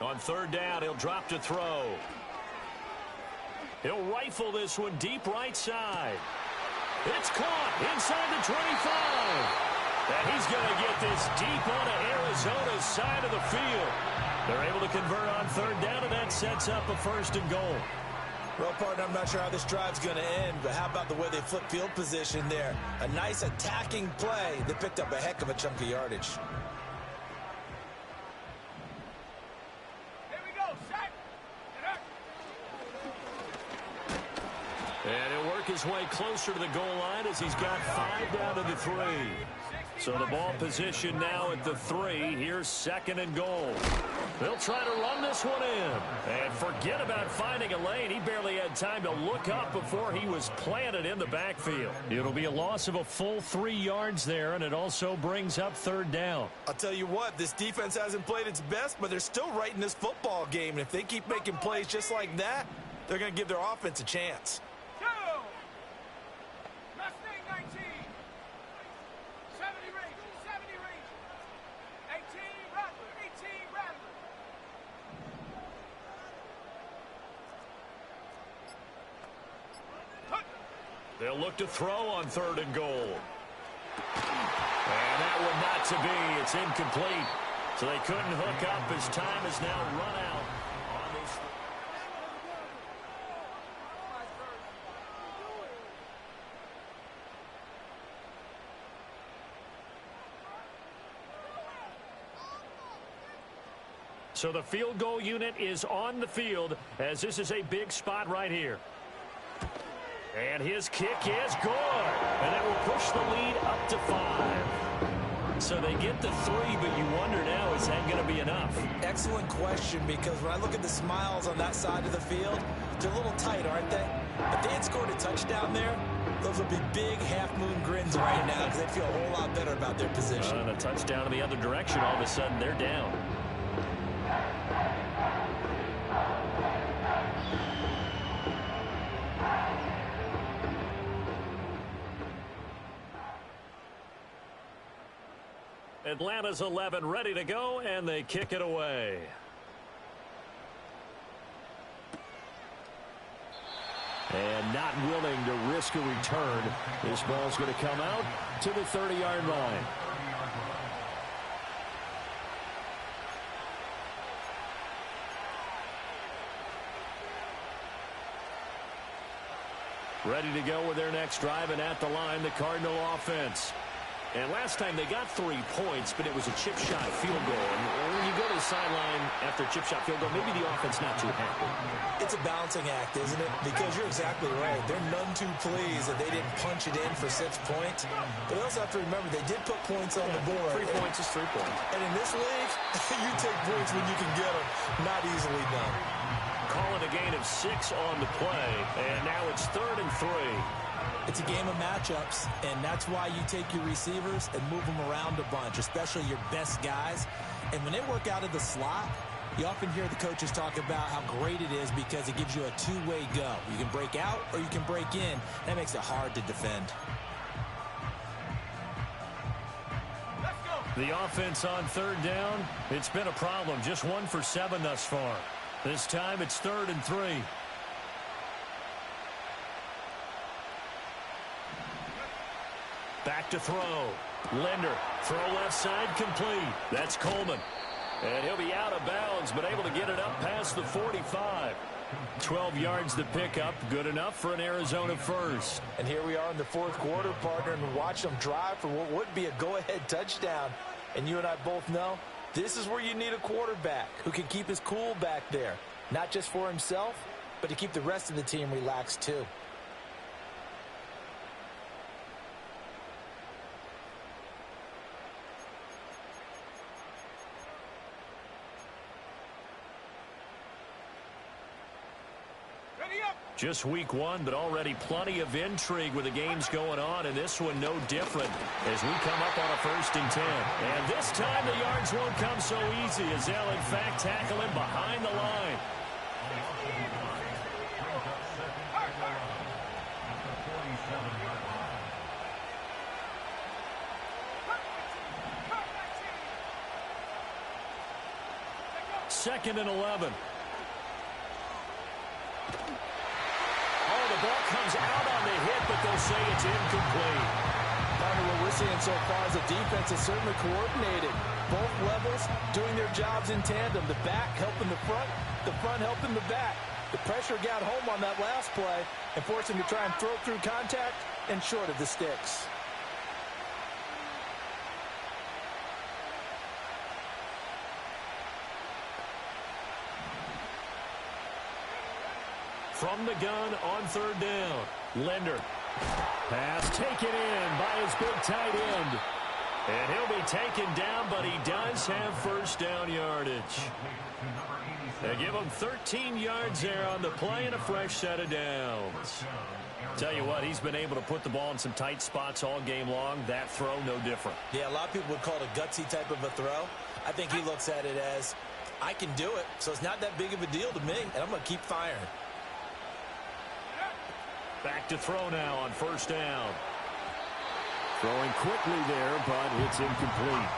On 3rd down, he'll drop to throw. He'll rifle this one deep right side. It's caught inside the 25. And he's going to get this deep onto Arizona's side of the field. They're able to convert on 3rd down, and that sets up a 1st and goal. Well, partner, I'm not sure how this drive's going to end, but how about the way they flip field position there? A nice attacking play that picked up a heck of a chunk of yardage. And he'll work his way closer to the goal line as he's got 5 down to the 3. So the ball position now at the 3. Here's 2nd and goal. They'll try to run this one in. And forget about finding a lane. He barely had time to look up before he was planted in the backfield. It'll be a loss of a full 3 yards there, and it also brings up 3rd down. I'll tell you what, this defense hasn't played its best, but they're still right in this football game. And if they keep making plays just like that, they're going to give their offense a chance. They'll look to throw on 3rd and goal. And that one not to be. It's incomplete. So they couldn't hook up as time has now run out on this. So the field goal unit is on the field as this is a big spot right here. And his kick is good. And it will push the lead up to 5. So they get the 3, but you wonder now, is that going to be enough? Excellent question, because when I look at the smiles on that side of the field, they're a little tight, aren't they? If they had scored a touchdown there, those would be big half-moon grins right now because they'd feel a whole lot better about their position. And a touchdown in the other direction, all of a sudden they're down. Atlanta's 11 ready to go, and they kick it away. And not willing to risk a return. This ball's going to come out to the 30-yard line. Ready to go with their next drive, and at the line, the Cardinal offense. And last time they got 3 points, but it was a chip shot field goal. And when you go to the sideline after a chip shot field goal, maybe the offense not too happy. It's a balancing act, isn't it? Because you're exactly right. They're none too pleased that they didn't punch it in for 6 points. But you also have to remember they did put points on the board. 3 points is 3 points. And in this league, you take points when you can get them. Not easily done. Calling a gain of 6 on the play, and now it's 3rd and 3. It's a game of matchups, and that's why you take your receivers and move them around a bunch, especially your best guys. And when they work out of the slot, you often hear the coaches talk about how great it is because it gives you a two-way go. You can break out or you can break in. That makes it hard to defend. The offense on 3rd down, it's been a problem. Just 1 for 7 thus far. This time it's 3rd and 3. Back to throw. Linder, throw left side complete. That's Coleman. And he'll be out of bounds, but able to get it up past the 45. 12 yards to pick up. Good enough for an Arizona first. And here we are in the 4th quarter, partner, and watch them drive for what would be a go-ahead touchdown. And you and I both know this is where you need a quarterback who can keep his cool back there. Not just for himself, but to keep the rest of the team relaxed too. Just week 1, but already plenty of intrigue with the games going on, and this one no different as we come up on a 1st and 10. And this time the yards won't come so easy as they'll in fact tackle him behind the line. Second and 11. The ball comes out on the hit, but they'll say it's incomplete. Partner, what we're seeing so far is the defense is certainly coordinated. Both levels doing their jobs in tandem. The back helping the front helping the back. The pressure got home on that last play and forced him to try and throw through contact and short of the sticks. From the gun on 3rd down. Linder. Pass taken in by his big tight end. And he'll be taken down, but he does have 1st down yardage. They give him 13 yards there on the play and a fresh set of downs. Tell you what, he's been able to put the ball in some tight spots all game long. That throw, no different. Yeah, a lot of people would call it a gutsy type of a throw. I think he looks at it as, I can do it, so it's not that big of a deal to me, and I'm going to keep firing. Back to throw now on 1st down. Throwing quickly there, but it's incomplete.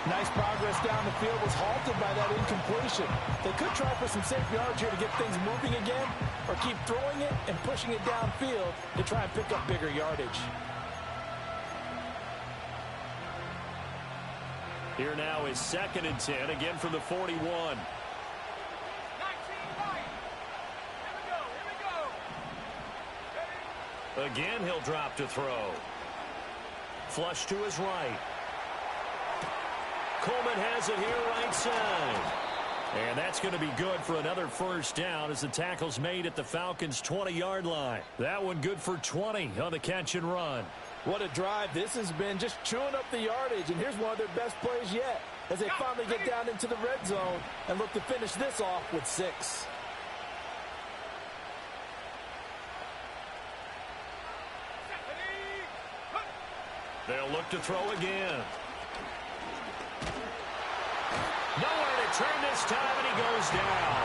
Nice progress down the field, was halted by that incompletion. They could try for some safe yards here to get things moving again, or keep throwing it and pushing it downfield to try and pick up bigger yardage. Here now is 2nd and 10, again from the 41. Again, he'll drop to throw. Flush to his right. Coleman has it here right side. And that's going to be good for another 1st down as the tackle's made at the Falcons' 20-yard line. That one good for 20 on the catch and run. What a drive this has been, just chewing up the yardage. And here's one of their best plays yet as they finally get down into the red zone and look to finish this off with 6. They'll look to throw again. Nowhere to turn this time, and he goes down.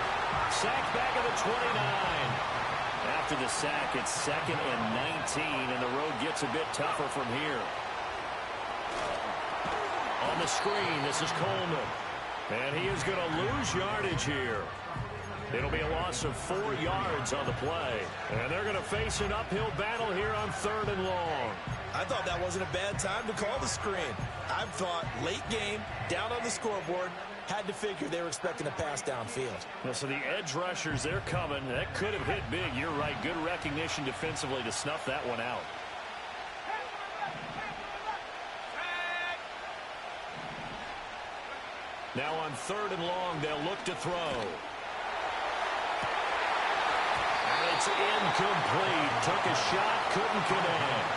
Sacked back at the 29. After the sack, it's 2nd and 19, and the road gets a bit tougher from here. On the screen, this is Coleman. And he is going to lose yardage here. It'll be a loss of 4 yards on the play. And they're going to face an uphill battle here on 3rd and long. I thought that wasn't a bad time to call the screen. I thought late game, down on the scoreboard, had to figure they were expecting a pass downfield. Well, so the edge rushers, they're coming. That could have hit big. You're right. Good recognition defensively to snuff that one out. Now on 3rd and long, they'll look to throw. And it's incomplete. Took a shot, couldn't connect.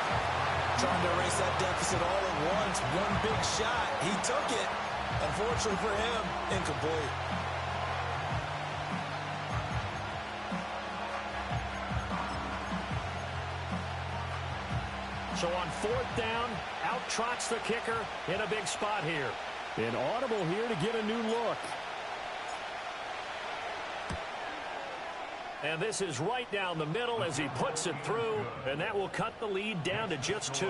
Trying to erase that deficit all at once. One big shot. He took it. Unfortunately for him, incomplete. So on 4th down, out trots the kicker in a big spot here. An audible here to get a new look. And this is right down the middle as he puts it through, and that will cut the lead down to just 2.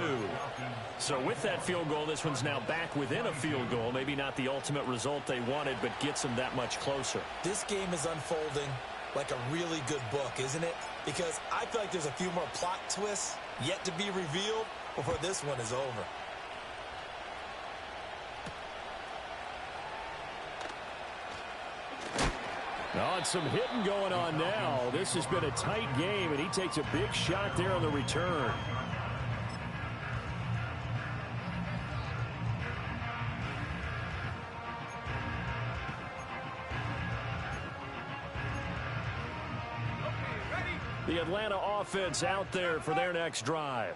So with that field goal, this one's now back within a field goal. Maybe not the ultimate result they wanted, but gets them that much closer. This game is unfolding like a really good book, isn't it? Because I feel like there's a few more plot twists yet to be revealed before this one is over. Oh, and some hitting going on now. This has been a tight game, and he takes a big shot there on the return. The Atlanta offense out there for their next drive.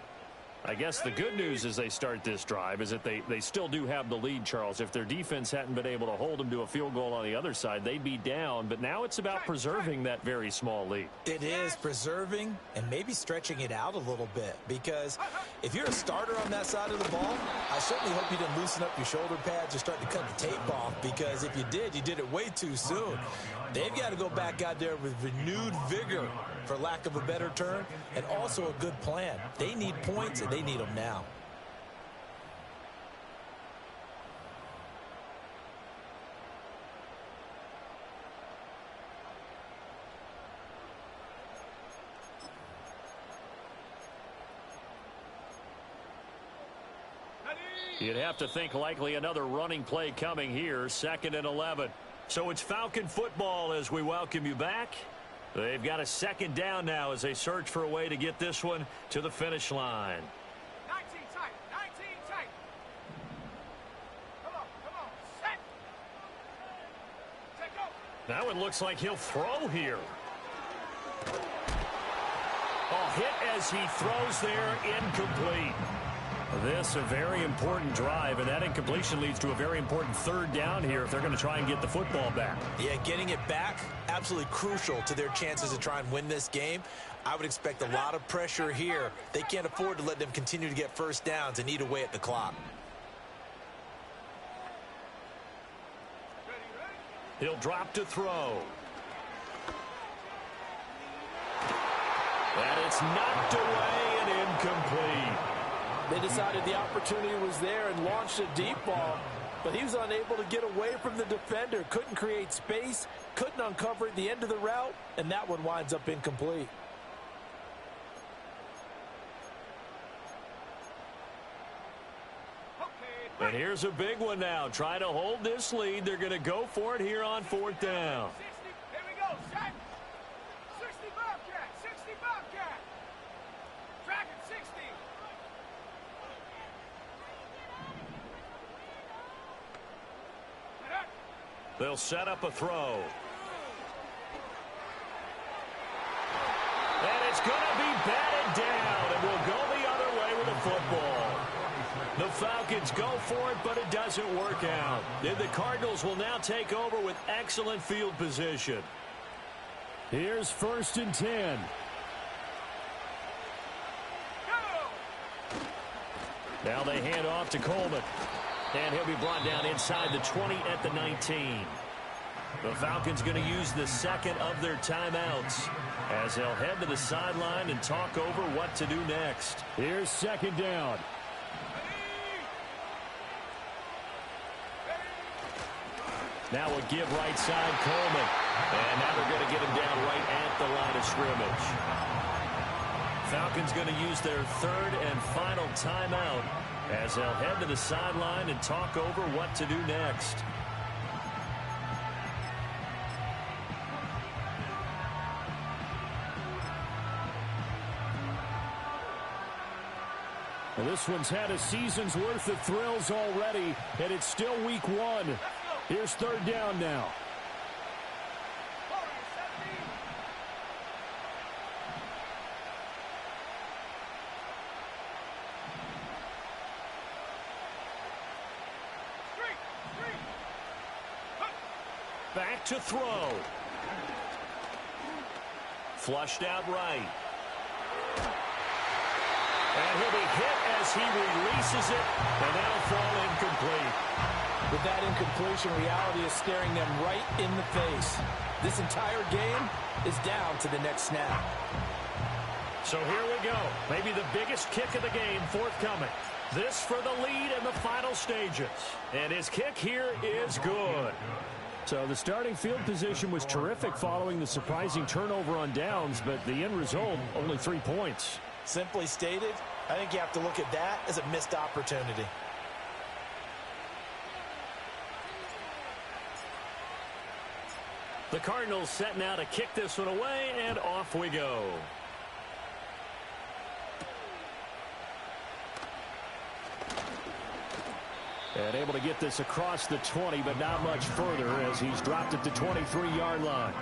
I guess the good news as they start this drive is that they still do have the lead, Charles. If their defense hadn't been able to hold them to a field goal on the other side, they'd be down. But now it's about preserving that very small lead. It is preserving and maybe stretching it out a little bit, because if you're a starter on that side of the ball, I certainly hope you didn't loosen up your shoulder pads or start to cut the tape off, because if you did, you did it way too soon. They've got to go back out there with renewed vigor, for lack of a better term, and also a good plan. They need points, and they need them now. You'd have to think likely another running play coming here, 2nd and 11. So it's Falcon football as we welcome you back. They've got a 2nd down now as they search for a way to get this one to the finish line. 19 tight, 19 tight. Come on, set. Take go. That one looks like he'll throw here. Oh, hit as he throws there, incomplete. This a very important drive, and that incompletion leads to a very important 3rd down here if they're going to try and get the football back. Yeah, getting it back, absolutely crucial to their chances to try and win this game. I would expect a lot of pressure here. They can't afford to let them continue to get 1st downs and eat away at the clock. He'll drop to throw. And it's knocked away and incomplete. They decided the opportunity was there and launched a deep ball, but he was unable to get away from the defender, couldn't create space, couldn't uncover at the end of the route, and that one winds up incomplete. And here's a big one now. Trying to hold this lead. They're going to go for it here on 4th down. 60, here we go, set. 60 Bobcat, 60 Bobcat. Dragon 60. They'll set up a throw. And it's going to be batted down, and we'll go the other way with the football. The Falcons go for it, but it doesn't work out. And the Cardinals will now take over with excellent field position. Here's 1st and 10. Now they hand off to Coleman. And he'll be brought down inside the 20 at the 19. The Falcons going to use the 2nd of their timeouts as they'll head to the sideline and talk over what to do next. Here's 2nd down. Now a give right side, Coleman. And now they're going to get him down right at the line of scrimmage. Falcons going to use their 3rd and final timeout as they'll head to the sideline and talk over what to do next. Well, this one's had a season's worth of thrills already, and it's still week 1. Here's third down now. Back to throw. Flushed out right. And he'll be hit as he releases it, and that'll fall incomplete. With that incompletion, reality is staring them right in the face. This entire game is down to the next snap. So here we go. Maybe the biggest kick of the game forthcoming. This for the lead in the final stages. And his kick here is good. So the starting field position was terrific following the surprising turnover on downs, but the end result, only 3 points. Simply stated, I think you have to look at that as a missed opportunity. The Cardinals set now to kick this one away, and off we go. And able to get this across the 20, but not much further as he's dropped it to 23-yard line.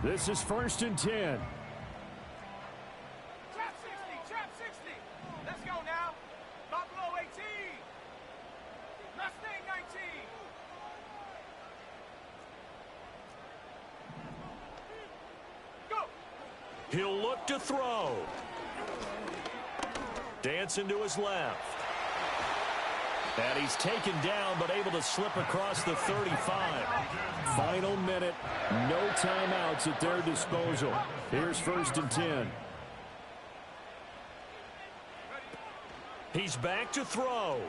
This is 1st and 10. Trap 60. Let's go now. Buffalo 18. Mustang 19. Go. He'll look to throw. Dancing to his left. And he's taken down, but able to slip across the 35. Final minute, no timeouts at their disposal. Here's 1st and 10. He's back to throw.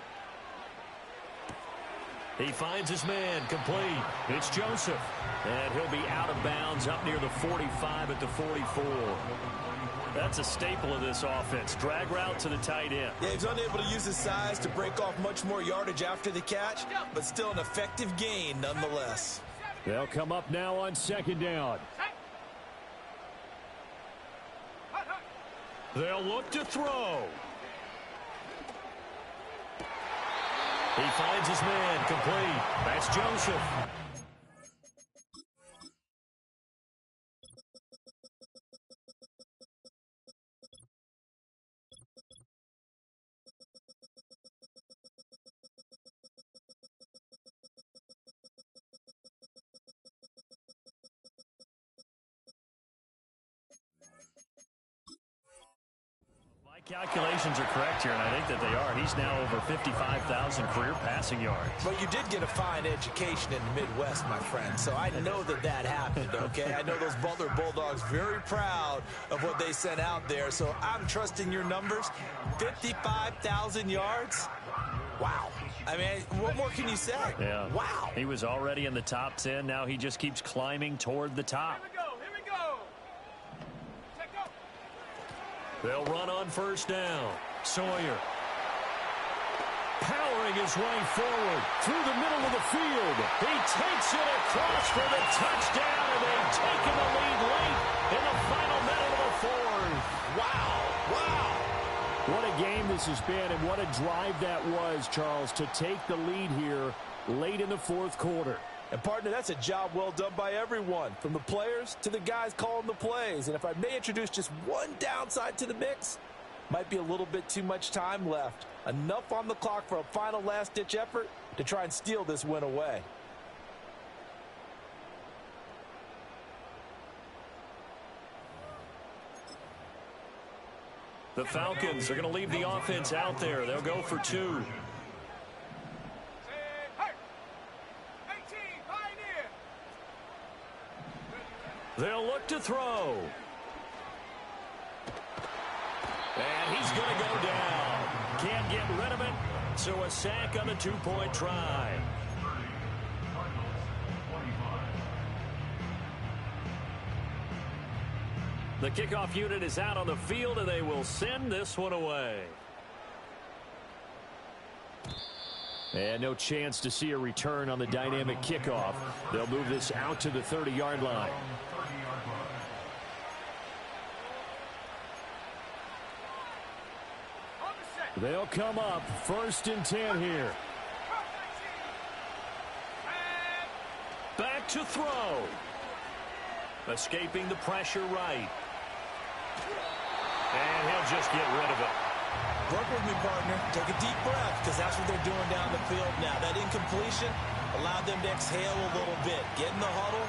He finds his man, complete. It's Joseph. And he'll be out of bounds up near the 45 at the 44. That's a staple of this offense. Drag route to the tight end. Yeah, he's unable to use his size to break off much more yardage after the catch, but still an effective gain nonetheless. They'll come up now on 2nd down. They'll look to throw. He finds his man, complete. That's Joseph. Calculations are correct here, and I think that they are. He's now over 55,000 career passing yards. But you did get a fine education in the Midwest, my friend, so I know that that happened, okay? I know those Butler Bulldogs very proud of what they sent out there, so I'm trusting your numbers. 55,000 yards? Wow. I mean, what more can you say? Yeah. Wow. He was already in the top 10. Now he just keeps climbing toward the top. They'll run on 1st down. Sawyer powering his way forward through the middle of the field. He takes it across for the touchdown, and they've taken the lead late in the final minute of the 4th. Wow. Wow. What a game this has been, and what a drive that was, Charles, to take the lead here late in the 4th quarter. And, partner, that's a job well done by everyone, from the players to the guys calling the plays. And if I may introduce just one downside to the mix, might be a little bit too much time left. Enough on the clock for a final last-ditch effort to try and steal this win away. The Falcons are going to leave the offense out there. They'll go for 2. They'll look to throw. And he's going to go down. Can't get rid of it, so a sack on the 2-point try. The kickoff unit is out on the field, and they will send this one away. And no chance to see a return on the dynamic kickoff. They'll move this out to the 30-yard line. They'll come up 1st and 10 here. Back to throw. Escaping the pressure right. And he'll just get rid of it. Work with me, partner. Take a deep breath, because that's what they're doing down the field now. That incompletion allowed them to exhale a little bit. Get in the huddle,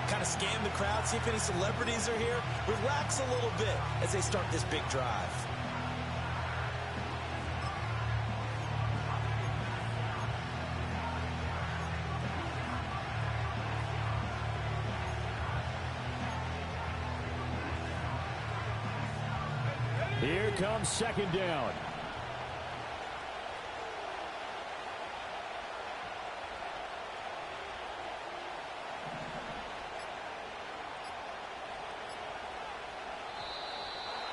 kind of scan the crowd, see if any celebrities are here. Relax a little bit as they start this big drive. Here comes 2nd down.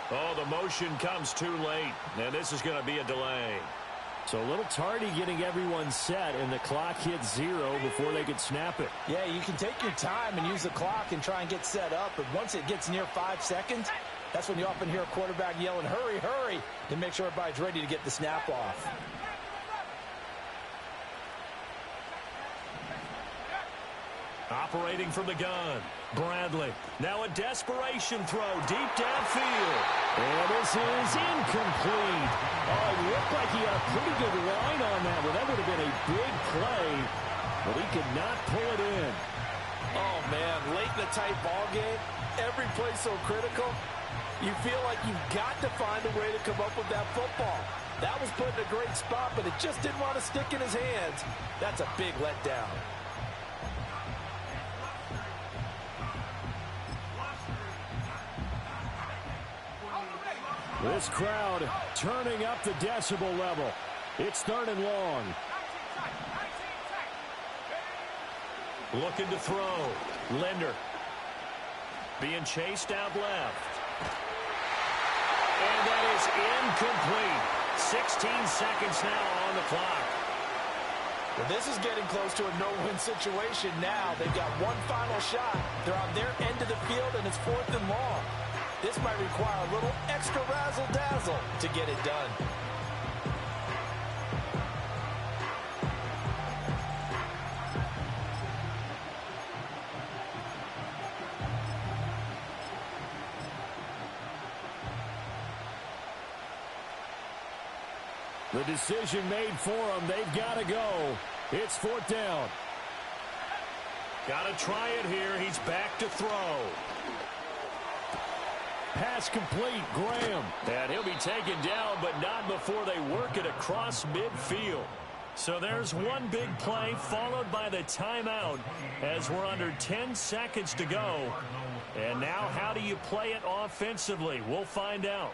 Oh, the motion comes too late, and this is going to be a delay. So a little tardy getting everyone set, and the clock hits 0 before they could snap it. Yeah, you can take your time and use the clock and try and get set up, but once it gets near 5 seconds, that's when you often hear a quarterback yelling, hurry, hurry, to make sure everybody's ready to get the snap off. Operating from the gun, Bradley. Now a desperation throw deep downfield. And this is incomplete. Oh, it looked like he had a pretty good line on that one. That would have been a big play, but he could not pull it in. Oh, man, late in a tight ball game, every play so critical. You feel like you've got to find a way to come up with that football. That was put in a great spot, but it just didn't want to stick in his hands. That's a big letdown. This crowd turning up the decibel level. It's 3rd and long. Looking to throw. Linder. Being chased out left. And that is incomplete. 16 seconds now on the clock. Well, this is getting close to a no-win situation now. They've got one final shot. They're on their end of the field, and it's 4th and long. This might require a little extra razzle-dazzle to get it done. The decision made for them. They've got to go. It's 4th down. Got to try it here. He's back to throw. Pass complete, Graham. And he'll be taken down, but not before they work it across midfield. So there's one big play followed by the timeout as we're under 10 seconds to go. And now how do you play it offensively? We'll find out.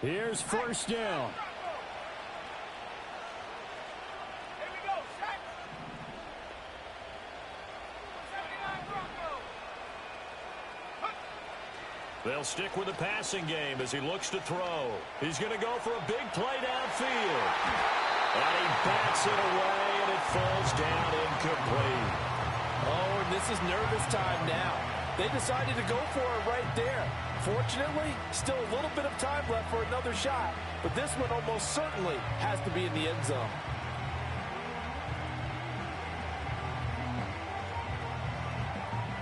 Here's 1st down. They'll stick with the passing game as he looks to throw. He's going to go for a big play downfield. And he bats it away, and it falls down incomplete. Oh, and this is nervous time now. They decided to go for it right there. Fortunately, still a little bit of time left for another shot. But this one almost certainly has to be in the end zone.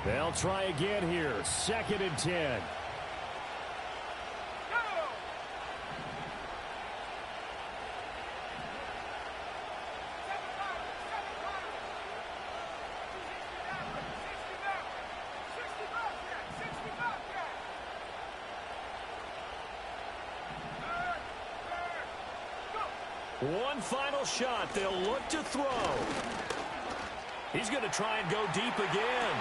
They'll try again here. 2nd and 10. One final shot. They'll look to throw. He's going to try and go deep again.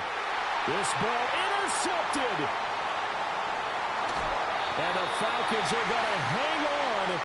This ball intercepted. And the Falcons are going to hang on